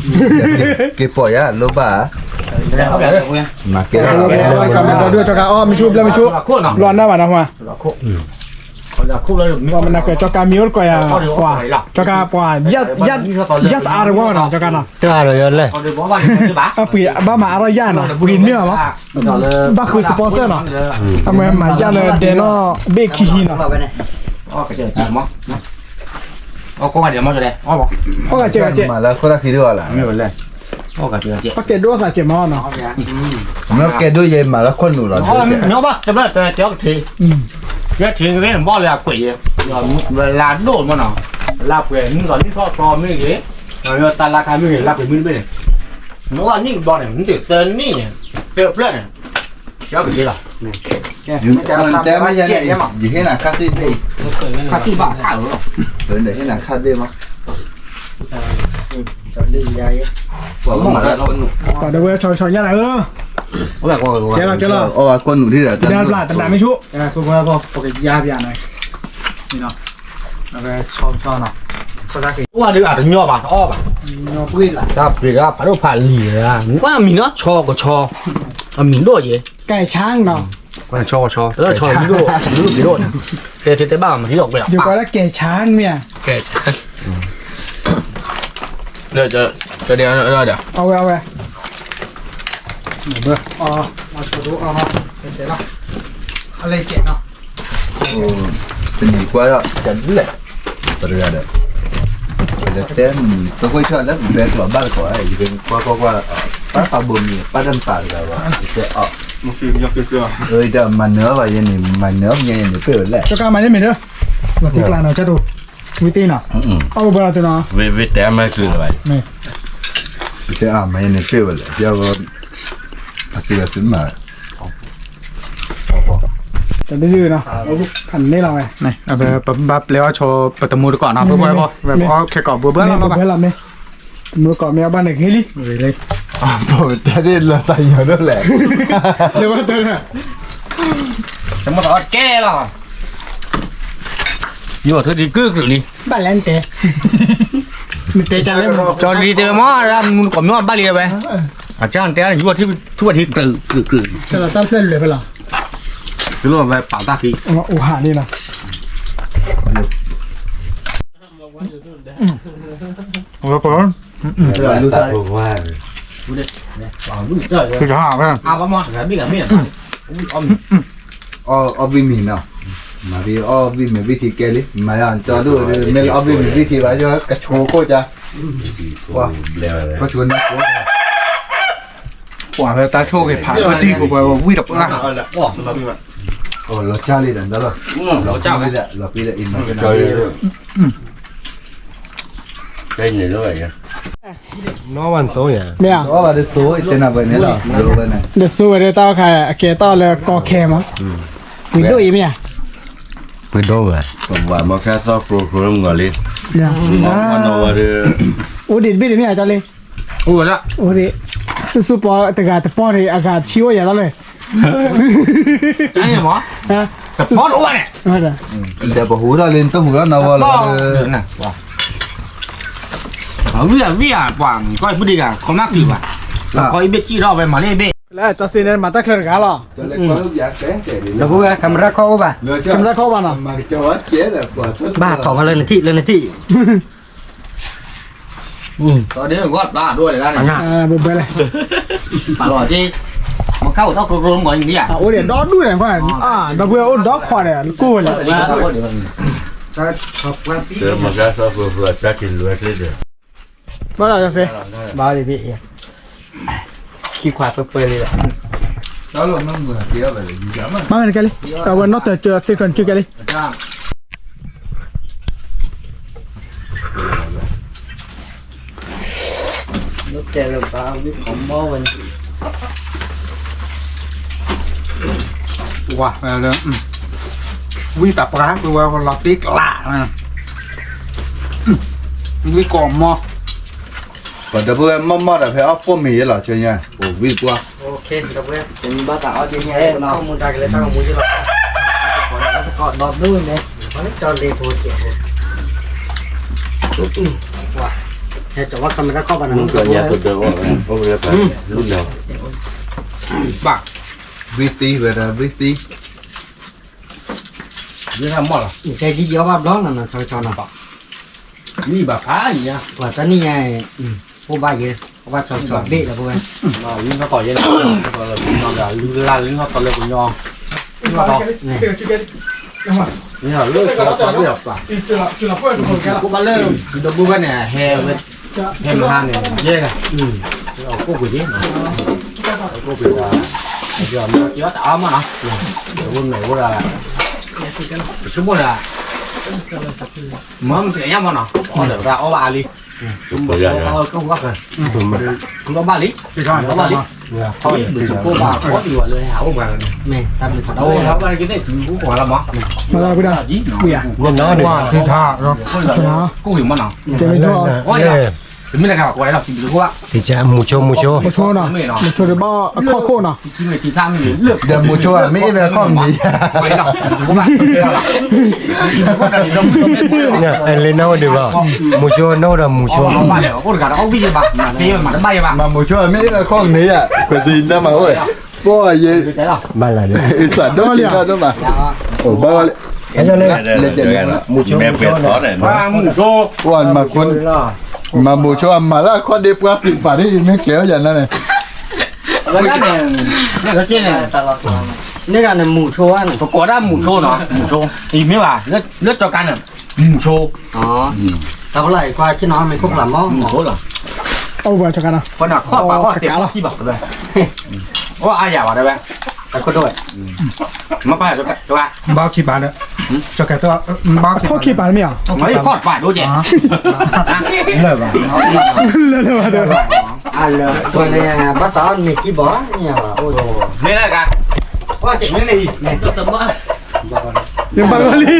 Speaker 5: cái bỏi á lô bà mà cái
Speaker 2: กลับมาด้วยจอกาอ้อไม่ชุบแล้วไม่ชุบร้อนได้ป่ะนะหัว
Speaker 3: คู่เลย
Speaker 2: ว่ามันนักจอกามิวก่อยกว่าจอกาปว่ายัดอะไรวะเนาะจอกาเนาะ
Speaker 1: ตัวอะไรเลย
Speaker 3: เขาเดี๋ยวบอกว่าคือบ้า
Speaker 2: เอาปีบ้ามาอะไรย่าเนาะบุรินเนื้อมั้งบ้าคือสปอนเซอร์เนาะทำไมมาย่าเลยเดนอเบคิฮิเนาะ
Speaker 3: อ๋อกระเจี๊ยบมั้งอ๋อก็เดี๋ยวมันจะได้อ๋อบอก
Speaker 2: โอ้กระเจี๊ยบ
Speaker 5: mà là có ta khí đưa là
Speaker 3: ไม่เป็นไรอ๋อกระเจี๊ยบ
Speaker 2: ปากเกดด้วยสายเจ็บมั้งเนาะ
Speaker 5: nó cái đôi dây mà nó con đủ là
Speaker 3: อ๋อเนาะป่ะจำได้แต่เจ้าทีเจ้าทีก็เป็นบ่อเลยกุ๋ยเวลาโดดมันเนาะลาเปลี่ยนมึงสอนที่ข้อตอไม่เงี้ยเราตาราคาไม่เห็นลาเปลี่ยนมือไม่เนี่ยเมื่อวานนี่บ่อเนี่ยมันตื่นเต้นนี่เตะเพื่อนเนี่ยเจ้าก็ดีหรอ
Speaker 5: แต่ไม่ใช่อยู่ที่ไหนคาสิเบ้
Speaker 3: ข้าที่บ้าข้าวหรอ
Speaker 5: เดี๋ยวที่ไหนคาเบ้มั้ง
Speaker 1: cho đi dài á
Speaker 5: บอกว่ามาแล้วคนหนุ่ม
Speaker 2: ต่อเดี๋ยวเว้ยชอยๆย่าไหน
Speaker 3: 我来过
Speaker 2: เจ๊ละ
Speaker 5: อ๋อคนหนุ่มที่เดี๋ยว
Speaker 2: เดี๋ยวปลาตำนานไม่ชุคุณว่าพอปกติยาพี่อ่ะหน่อยนี่เนาะแล้วก็ชอบเนาะก็ได้
Speaker 3: 我这个是鸟吧，哦吧，
Speaker 2: เนาะปุ้ยล่ะ
Speaker 3: 咱这个把这盘理了，你管米呢？炒个炒，米多些，
Speaker 2: ไก่ช้างเนาะ
Speaker 3: 管炒个炒，这炒米多，米多呢，这把嘛，米多不了
Speaker 2: อยู่，ก็แล้วแก่ช้างเนี่ย
Speaker 3: 盖起。这点，
Speaker 2: เอาไว้เบื่ออ๋อมาชูดูเอาเนาะเสร็จแล้วอะไรเจ็บเนาะ
Speaker 5: เป็นดีกว่าแล้วจัดเลยปริยัติแต่เต้นตัวก็ชอบแล้วแบบตัวบ้านก็ไอ้เป็นกว่าป้าปลาบุญนี่ป้าดันปลาแล้วว่าจะออกเดี๋ยวมันเนื้อว่าอย่างนี้มันเนื้ออย่างนี้เปรี้ยวแหละ
Speaker 2: เจ้ากล้ามาได้ไหมเด้อมาติกลาเนาะจะดูวิตีเนาะเอาไปแล้วตัวเนาะ
Speaker 7: เวทแต่ไม่คืออะไร
Speaker 2: นี่
Speaker 5: จะมันอย่างนี้เปรี้ยวแหละเดี๋ยวอาชีพสิมา
Speaker 2: จะได้ยืนเนาะขันนี่เราไงนี่เอาไปปั๊บแล้วโชว์ประตูมือก่อนนะเพื่อนๆแบบอ๋อแค่ก่อนเบื่อแล้วเบื่อแล้วเนี่ยมือก่อนแมวบ้านเด็กเฮลิเลย
Speaker 5: อ๋อผมจะได้ละใส่เยอะด้วยแหละ
Speaker 2: เรียกว่าตัวเนี่ย
Speaker 3: 怎么搞盖了？哟，这里哥哥哩，
Speaker 2: บ้านแลนเตะมันเตะจังเลย
Speaker 3: 这里的嘛，咱们搞苗巴里呗。啊，这样这样，如果ทั่วที่กรึ
Speaker 2: จะเราตั้งเส้นเลยไปหรอ
Speaker 3: คือว่าไปปากตาขี้
Speaker 2: โอ้หานี่นะ
Speaker 7: ตาผมว่า
Speaker 2: คือจะหาไหม
Speaker 3: อ่ะบ่มาไม่กับไม่
Speaker 5: อ๋อวิมีเนาะมาพี่อ๋อวิมีวิธีแกลิมาอย่างจอดูเมลอ๋อวิมีวิธีว่าจะกระโชกก็จะก็ชวนนะ
Speaker 2: ว่าไปตาโชว์ให้ผ่านที่กูไปว่าวิ่งดับอ่ะ
Speaker 5: โอ้เราจ้าเลยดันแล้วเราจ้าไปแล้วเราไปแล้วอินมา
Speaker 7: จอยได้เงินด้วยอ่ะน้องวันโตเนี่ย
Speaker 2: เนี่ย
Speaker 5: อ๋อว่าจะสู้อีกแต่น่ะไปเนี่ยหรอรู้ไปเนี่ย
Speaker 2: เดี๋ยวสู้เดี๋ยวต้าใครเกต้าเลยกอแคมั้งวิ่งด้วยอีเมีย
Speaker 7: ไปดูอ่ะผมว่ามาแค่ซอฟต์โปรแกรมก่อนเลย
Speaker 2: เนี่ย
Speaker 7: มันเอาว่า
Speaker 2: โอ้ดิบิดเนี่ยจ้าเลย
Speaker 3: โอ้ละ
Speaker 2: โอ้ดิสู้ปอตะกาตะปอนี่อากาศชิวอย่างนั้นเลย
Speaker 3: จังยังบ่
Speaker 2: ฮะ
Speaker 3: แต่พอรู้ว่าเนี่ย
Speaker 2: ไม่ได้
Speaker 5: เดี๋ยวบอกหูเราเล่นต้องหูเราเนาะเรา
Speaker 3: น่ะว่าวิ่งป่างก็พูดดีกันเขามากดีว่าเขาอีเบจี้เราไปมาเลยเบ้
Speaker 2: แล้วจะซีเนี่ยมาตั้งเครื่องกันหรอ
Speaker 5: จะเล่นก็อยากแก่แก่ดิ
Speaker 1: แล้วพวกคำรักเขาป่ะ
Speaker 2: ทำได้เข้าบ้านอ่ะ
Speaker 5: มาจอดเจ๊เลยกว่าทุก
Speaker 1: บ้าของมาเลยนาที
Speaker 3: ตอนนี้ก็ปลาด้วยเลยนะเนี่ย
Speaker 2: เบื่อเลย
Speaker 3: ปลาหล่อจีมาเข้าต้องรวมก่อนอย่างนี้อ่ะ
Speaker 2: โอ้เดี๋ยวดอดูหน่อยก่อนดอกเบี้ยโอ้ดอกคอเนี่ยกู้เลย
Speaker 7: เจอมาแค่ซอฟต์โปรแกรมจะกินรวยเลยเด้อ
Speaker 2: บ้านเราจะเซ่
Speaker 1: บ้าดิพี่ขี้ขวาเปื่อยเลยแหละ
Speaker 5: แล้วเราไม่เหมือนเดียวเลยดีจังมั้ง
Speaker 2: มาเป็นกันเลยแต่วันนั้นเจอสิคนชื่อกันเลย
Speaker 1: ลูกแกเลยบ้าวิของหม้อวัน
Speaker 2: ว้าแล้ววิ่งตับร้านคือว่าเราติ๊กละวิ่งกล่อมมอ
Speaker 5: còn đó bữa em mắm là phải ốp phô mì là chơi nha ồ vi quá
Speaker 1: โอเคครับเว้ยจะมีบ้าตาเอาจริงไงเราข้อมูลจากเลยตั้งข้อมูลที่เราก่อนนอนด้วยเนี่ยมันจอเลยโทรเกี่ยวว่าแต่ว่าคำรักเข้าบ้าน
Speaker 7: มึงเกิดยาตัวเดียวโอ้ยไปรุ่นเดียว
Speaker 3: บ้า
Speaker 5: vi tí về là vi tí
Speaker 3: นี่ทำหมดหรอ
Speaker 1: ใจดีเยอะว่าร้องนั่นนะชาวนาบอก
Speaker 3: นี่แบบพาอย่างเงี้ย
Speaker 1: ว่าตอนนี้ไงผู้บ้าเยอะว่าชาวเบ๊ะแล้วพวกนั้น
Speaker 3: ลิ้นเขาต่อยยังไงเราลิ้นเขาเดี๋ยวลิ้นเขาต่อยเลยคุณยองลิ้นเขาต่อยนี่เหรอเลิกเขาต่อยเรียบป่ะกูมาเริ่มคือตัวกูกันเนี่ยแฮเลยแฮมาเนี่ยเย่กันเอากูไปดิกูไปว่าเดี๋ยวมันเยอะแต่เอามาเนาะเดี๋ยววันไหนวันอะไรชั่วโมงละมึงเสียยังมาเนาะเดี๋ยวเราเอาบาลี
Speaker 7: จุ๊บไปยัง
Speaker 3: ก็ว่ากันคุณต้องบาลี
Speaker 2: ไปก่อน
Speaker 3: ต้องบาลี
Speaker 5: พ่อผู้บ่าวเขาดีกว่าเลยหาผู้บ่าว
Speaker 1: แม่ตามเลย
Speaker 5: โอ้เขาไปกินได้ถึงผู้บ่าวแล้วมั้ง
Speaker 2: มาได้กูได้เบียร์
Speaker 3: nhân nó được
Speaker 5: thì thà rồi
Speaker 2: ชนะ
Speaker 5: cô hiểu mà nào
Speaker 2: จะไม่ทั่ว
Speaker 5: ôi là thì mới là cả quái là thì được quá
Speaker 3: thì cha mù chô
Speaker 2: มาโชว์หน่อยมาโชว์เดี๋ยวบ้าข้อโค้งหน่อย
Speaker 5: thì người thì sao mình lượt
Speaker 8: เดี๋ยวมูชัวไม่ได้ข้องนี้
Speaker 5: quái nào cũng vậy
Speaker 3: anh lên nấu được không mù chô nấu là mù chô
Speaker 5: nó bay ở con gà nó không đi bạn mà khi mà nó bay bạn
Speaker 8: มามูชัวไม่ได้ข้องนี้อ่ะกว่าจีนได้มาเว้ยบ่เย่
Speaker 5: thấy không
Speaker 3: ba là được
Speaker 8: อีสานโดนจีนได้ด้วยมาโอ้บ้าเลย
Speaker 3: cái cho lên
Speaker 7: mù chô mẹ Việt đó này
Speaker 5: ba mù xô
Speaker 8: วันมาคนมามูชัวมาแล้วข้อเด็บว่าปิดฝาที่ไม่เกี่ยวอย่างนั้นเลย
Speaker 5: cái này trên này
Speaker 1: นี่กันหมูโชว์น
Speaker 5: có đã mù xô nó mù xô thì mới là rất cho căn này mù xô
Speaker 1: อ๋อทำไรกว่าที่น้องไม่คุกหลังมั้ง
Speaker 5: mù xô là
Speaker 2: เอาไปจัดกันนะ
Speaker 5: con nào khó bà khó tiền khi bảo rồi có ai giả bảo đây bạn
Speaker 1: แต่ก็ด้วย
Speaker 5: mà phải cho bạn cho bạn
Speaker 9: บ้าขี้บานเนี่ยจะแกตัวบ้าขี้
Speaker 2: ข้อขี้ปานไม่เหรอ
Speaker 5: mấy con phải đôi chè
Speaker 9: เลยว่ะ
Speaker 2: เลยมาเด้อ
Speaker 1: อ่าเลยตัวนี้บ้าสาวมีกี่บ่อเนี่ยโอ้ย
Speaker 5: nên là cả có chỉnh cái này tôi tầm bỡ
Speaker 2: ยังบังลี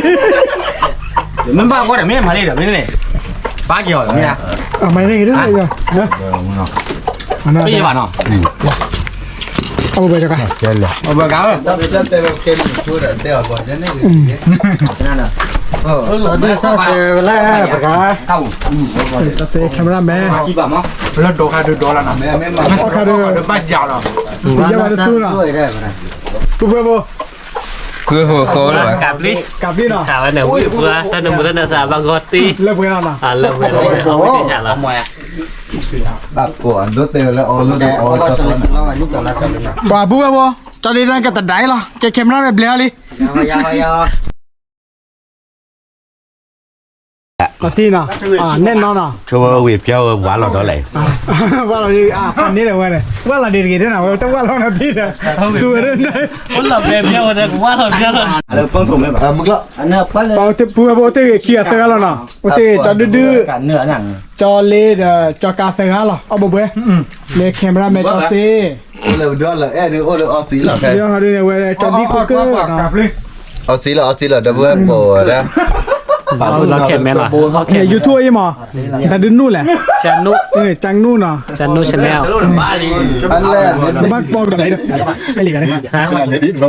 Speaker 5: mình bao có để mấy mà lên được mấy này ba kiểu rồi nha
Speaker 2: ไม่ได้ด้วยเลยนะอันนั้น
Speaker 5: bây giờ bạn nào
Speaker 2: เอาไปจัดกัน
Speaker 5: ở bờ cáo rồi
Speaker 8: ถ้าไปจัดเต็มเค็มชัวร์เดี๋ยวก่อนจะนี่
Speaker 5: nên là
Speaker 1: สวัสดีสวัสดีแล้วปะกา
Speaker 5: không
Speaker 2: จะเซคาเมราแมน
Speaker 5: khi bảo móc
Speaker 9: แล้วโดนใครโดนแล้วนะ
Speaker 8: แม่ไม่มา
Speaker 2: เอาคาเดอร์
Speaker 9: เดี๋ยวบ้านยาวแล้ว
Speaker 2: อย่ามาสู้นะ
Speaker 1: ด้วยได้ปะ
Speaker 2: กูเพื่อโบ
Speaker 3: cứ hồ khô rồi
Speaker 10: กลับดิ
Speaker 2: กลับพี่เนาะ
Speaker 10: ถามว่าไหนวิ่งเพื่อท่านนมุตนาสาบางกอตี
Speaker 2: เลิกเพื่อนนะ
Speaker 10: เริ่มเลยเอาไม่ได้ฉากแล้ว
Speaker 8: ตับก่อนรถเต็มแล้วเอารถ
Speaker 1: แต่
Speaker 8: เอา
Speaker 1: ว่า
Speaker 8: ตะ
Speaker 1: จะ
Speaker 8: โก
Speaker 1: เล่
Speaker 8: น
Speaker 1: นเราอันนี้จะรับกันนะ
Speaker 2: บ้าบัวโบจอดีนั่นก็ตัดได้หรอแกเข็มนั่นแบบเลี้ยลิ
Speaker 1: ยาว
Speaker 2: มาที่น่ะแน่นอนน่ะ
Speaker 3: cho Việt cho quá là đó lại
Speaker 2: ว่าเราอันนี้แหละเว้ยว่าเราดีกี่ด้วยนะต้องว่าเราหน้าที่นะสวยด้วยนะ
Speaker 10: คนหลับเร็วเยอะเลยว่าหลับเยอะเลย
Speaker 5: là phân thủ mấy
Speaker 8: มึงก็
Speaker 1: อันนี้ปั้นเลย
Speaker 2: เปล่าเตปัวโบเตเขียเสือแล้วน่ะโบเตจอดื้อ
Speaker 5: cả nửa nặng
Speaker 2: จอเลจอกาเสือหรอเอาบ่เว้ยเลแคมราแมจอซี
Speaker 8: เร็วด้วยเลยเดี๋ยวโอ้เดี๋ยวเอาสีเหรอใคร
Speaker 2: เดี๋ยวหาดูเนี่ยเว้ยจอดีคุกเกอร์นะ
Speaker 8: เอาสีเหรอดับเบิลโบนะ
Speaker 10: เราเข็มไหมล่ะ
Speaker 2: เนี่ยยูทูบยังมั้งแต่ดึงนู่นแหละ
Speaker 10: จันนุ
Speaker 2: เนี่ยจังนู่นน่ะ
Speaker 10: จันนุชาแนล
Speaker 8: อันแรก
Speaker 2: บ้านปองกับไหนเด้อสเปรย์กันเลย
Speaker 10: ฮะ
Speaker 8: จะดิ้นไป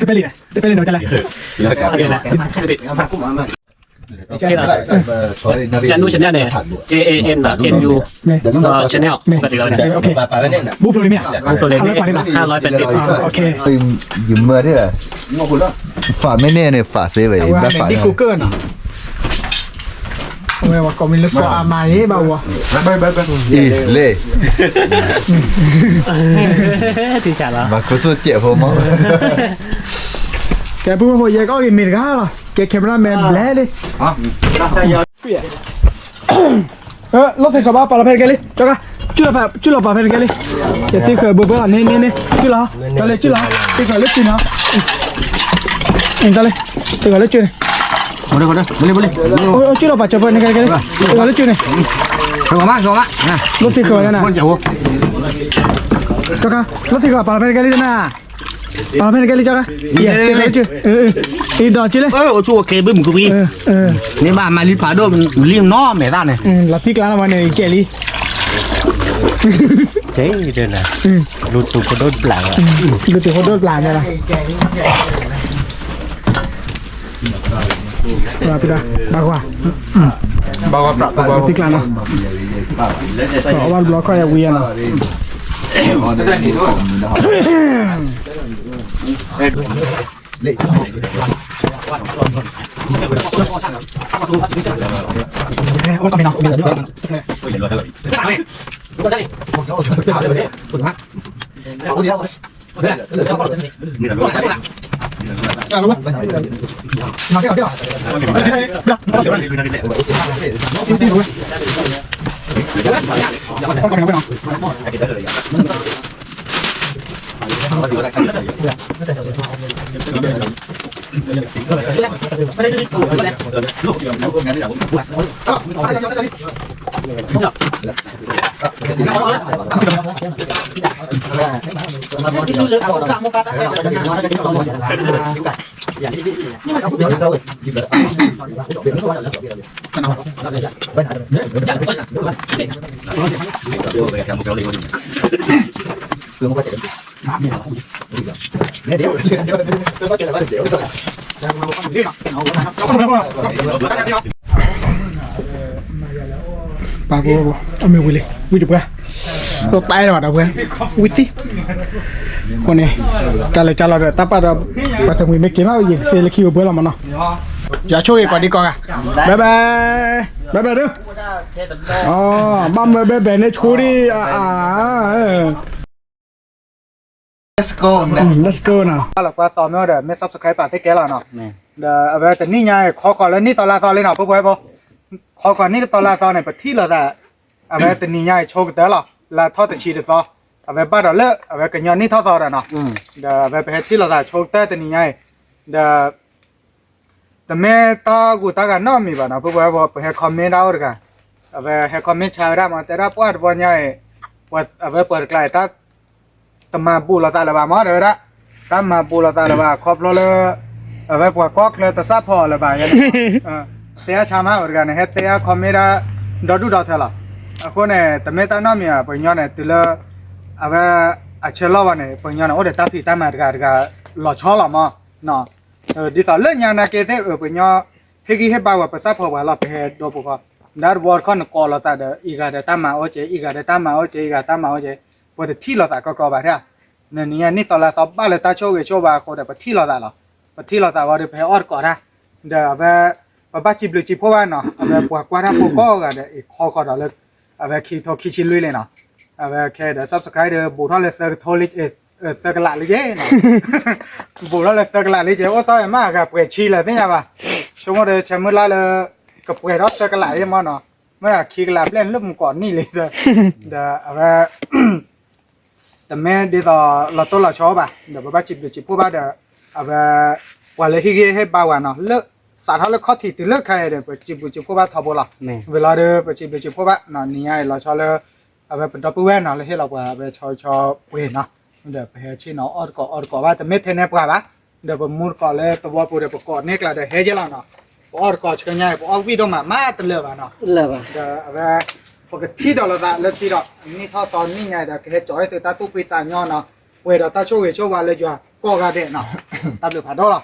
Speaker 2: สเปรย์หน่อยกันเลย
Speaker 10: จันนุชาแนลเนี่ย JAN อ่ะ NU ชาแนลก็จะเลย
Speaker 2: โอเคบุ๊บเลยเนี่ย
Speaker 10: ตัวเล็ก580
Speaker 2: โอเค
Speaker 8: ยืมเมื่อที่ไหนฝาไม่แน่เนี่ยฝาเซฟไว้
Speaker 2: ว่า
Speaker 8: แบบ
Speaker 2: ใน
Speaker 8: ฝา
Speaker 2: ดิกูเกิลน่ะเว้ยว่าก็มีรถสอามาเย่บ่าวะ
Speaker 8: อีเล่
Speaker 10: ที่ฉากแล้ว
Speaker 8: มาคุสุเจ็บผมมั้ง
Speaker 2: แกพูดว่าเย่ก็อีเมริกาล่ะแกแคมราแมนแบล็ดเลยรถเสร็จกับบ้าปลาเพลกันเลยจ้าจุลปลาเพลกันเลยอย่าตีเคยเบื่อนี่จุลกันเลยจุลตีเคยเล็กจุลนะกันเลยตีเคยเล็กจุล
Speaker 5: boleh
Speaker 2: จุลปลาจับนี่กันเลยตีเคยเล็กจุล
Speaker 5: coba mak nah
Speaker 2: รถตีเคยนะ
Speaker 5: con jauh
Speaker 2: จ้ารถตีเคยปลาเพลกันเลยนะปลาเพลกันเลยจ้าiyaตีเคยจุลini dah cuy
Speaker 5: ở chùa kê với một cái nếu mà lý phá đâu liêm nó mẹ ta này
Speaker 2: latih kelana mana ni celi
Speaker 3: thế như thế này lụt tụt có đốt lạng
Speaker 2: lu tu hodol plan ya lah berapa dah bawa
Speaker 9: บ้าว่าปรับบ้า
Speaker 2: latih kelana awal blok kau ya wian oh kami nak bà cô ông mày quỳ quỳ được chưa tôi tay rồi đâu quên quỳ tí con này trả lời được tao bắt đầu bắt đầu mình mấy kiếm nào gì xe lấy kêu bữa làm nó giờ chơi còn đi con à bye bye đâu ba mươi bé này chơi đi let's go nào là qua tóm nó để mấy subscribe bạn thấy cái là nó để về từ ní nhai khó lên ní tao la tao lên nào bố bố khó ní tao la tao này bật thi là tại về từ ní nhai chơi cái đó là thao từ chi được sao về bắt đầu lỡ về cái nhà ní thao tao rồi nó để về bật thi là tại chơi tới từ ní nhai để mẹ taกูtaกันน้อมีบ่นะพวกว่าไปให้คอมเมนต์เอาด้วยกันเอาให้คอมเมนต์ชาวได้มาแต่ละปวดบ่ใหญ่ปวดเอาเปิดไกลตาตมาบูละตาละบ่มาเด้อละตมาบูละตาละบ่ครบเลยเอาปวดกอกเลยตะซะพอละบ่ยังเตะชามาด้วยกันให้เตะคอมเมนต์ดอดูดอเทละคนเนี่ยแต่แม่ตาน้อมีอ่ะปญญาเนี่ยติละเอาอาเชลอวันเนี่ยปญญาเนี่ยโอ้เดตาพี่ตามาด้วยกันหล่อช้อละมาเนาะดีต่อเรื่องงานนะเกษตรเป็นยอเฮกิให้บ่าวภาษาพอว่าเราไปโดบุกนัดวอร์คอนกอลเราแต่เดอีกาเดตามมาโอเจอีกาเดตามมาโอเจอีกาตามมาโอเจพอเดที่เราแต่ก็แบบนี้เนี่ยนี่ตอนเราตอบบ้านเลยตาโชว์โชว์ว่าเขาเดปที่เราแต่หรอปที่เราแต่ว่าเดไปออดก่อนนะเดเอาบ้าจิบหรือจิบเพราะว่าเนาะเอาปวดกว่าถ้าปวดก็กันเดอีกคอเราเลยเอาคีโตคีชิลุยเลยเนาะเอาแค่เด subscribe เดบูทอลเลยเซอร์โทลิเตกละเลยเจ้บุรุษเลยเตกละเลยเจ้าต่อยมากกับเปชีเลยเนี่ยป่ะช่วงเดือนเช้าเมื่อไรเลยกับเปรตเตกละยังมั้งเนาะเมื่อขี้กลับเล่นลูกก่อนนี่เลยเดี๋ยวเอาแต่แม่เดี๋ยวเราตัวเราชอบป่ะเดี๋ยวบ้าจิบพวกบ้าเดี๋ยวเอาวันเลยที่ให้บ้าวันเนาะเลิกสาธารณข้อที่ตื่นเลิกใครเดี๋ยวจิบพวกบ้าทบละเวลาเดี๋ยวจิบพวกบ้าเนาะนี่ไงเราชอบเลยเอาเป็นดับเบิลแวนเนาะเลยให้เราชอบเปรตเนาะเดี๋ยวไปเฮชิเนาะออดก่อว่าแต่ไม่เทนเนี่ยปะเดี๋ยวผมมูดก่อนเลยตัวปูเดี๋ยวประกอบเนี่ยก็เดี๋ยวเฮจิแล้วเนาะออดก่อช่วยง่ายออดวิดีโอมาตลอดเนาะเดี๋ยวพอที่ดอกละเลิกที่ดอกนี่ท่อตอนนี้ไงเดี๋ยวเฮจอยสุดตาตู้ปีตาย้อนเนาะเวลาตาโชว์ว่าเลยจ้ะก็กระเด็นเนาะตาเหลือผ่าดอกละ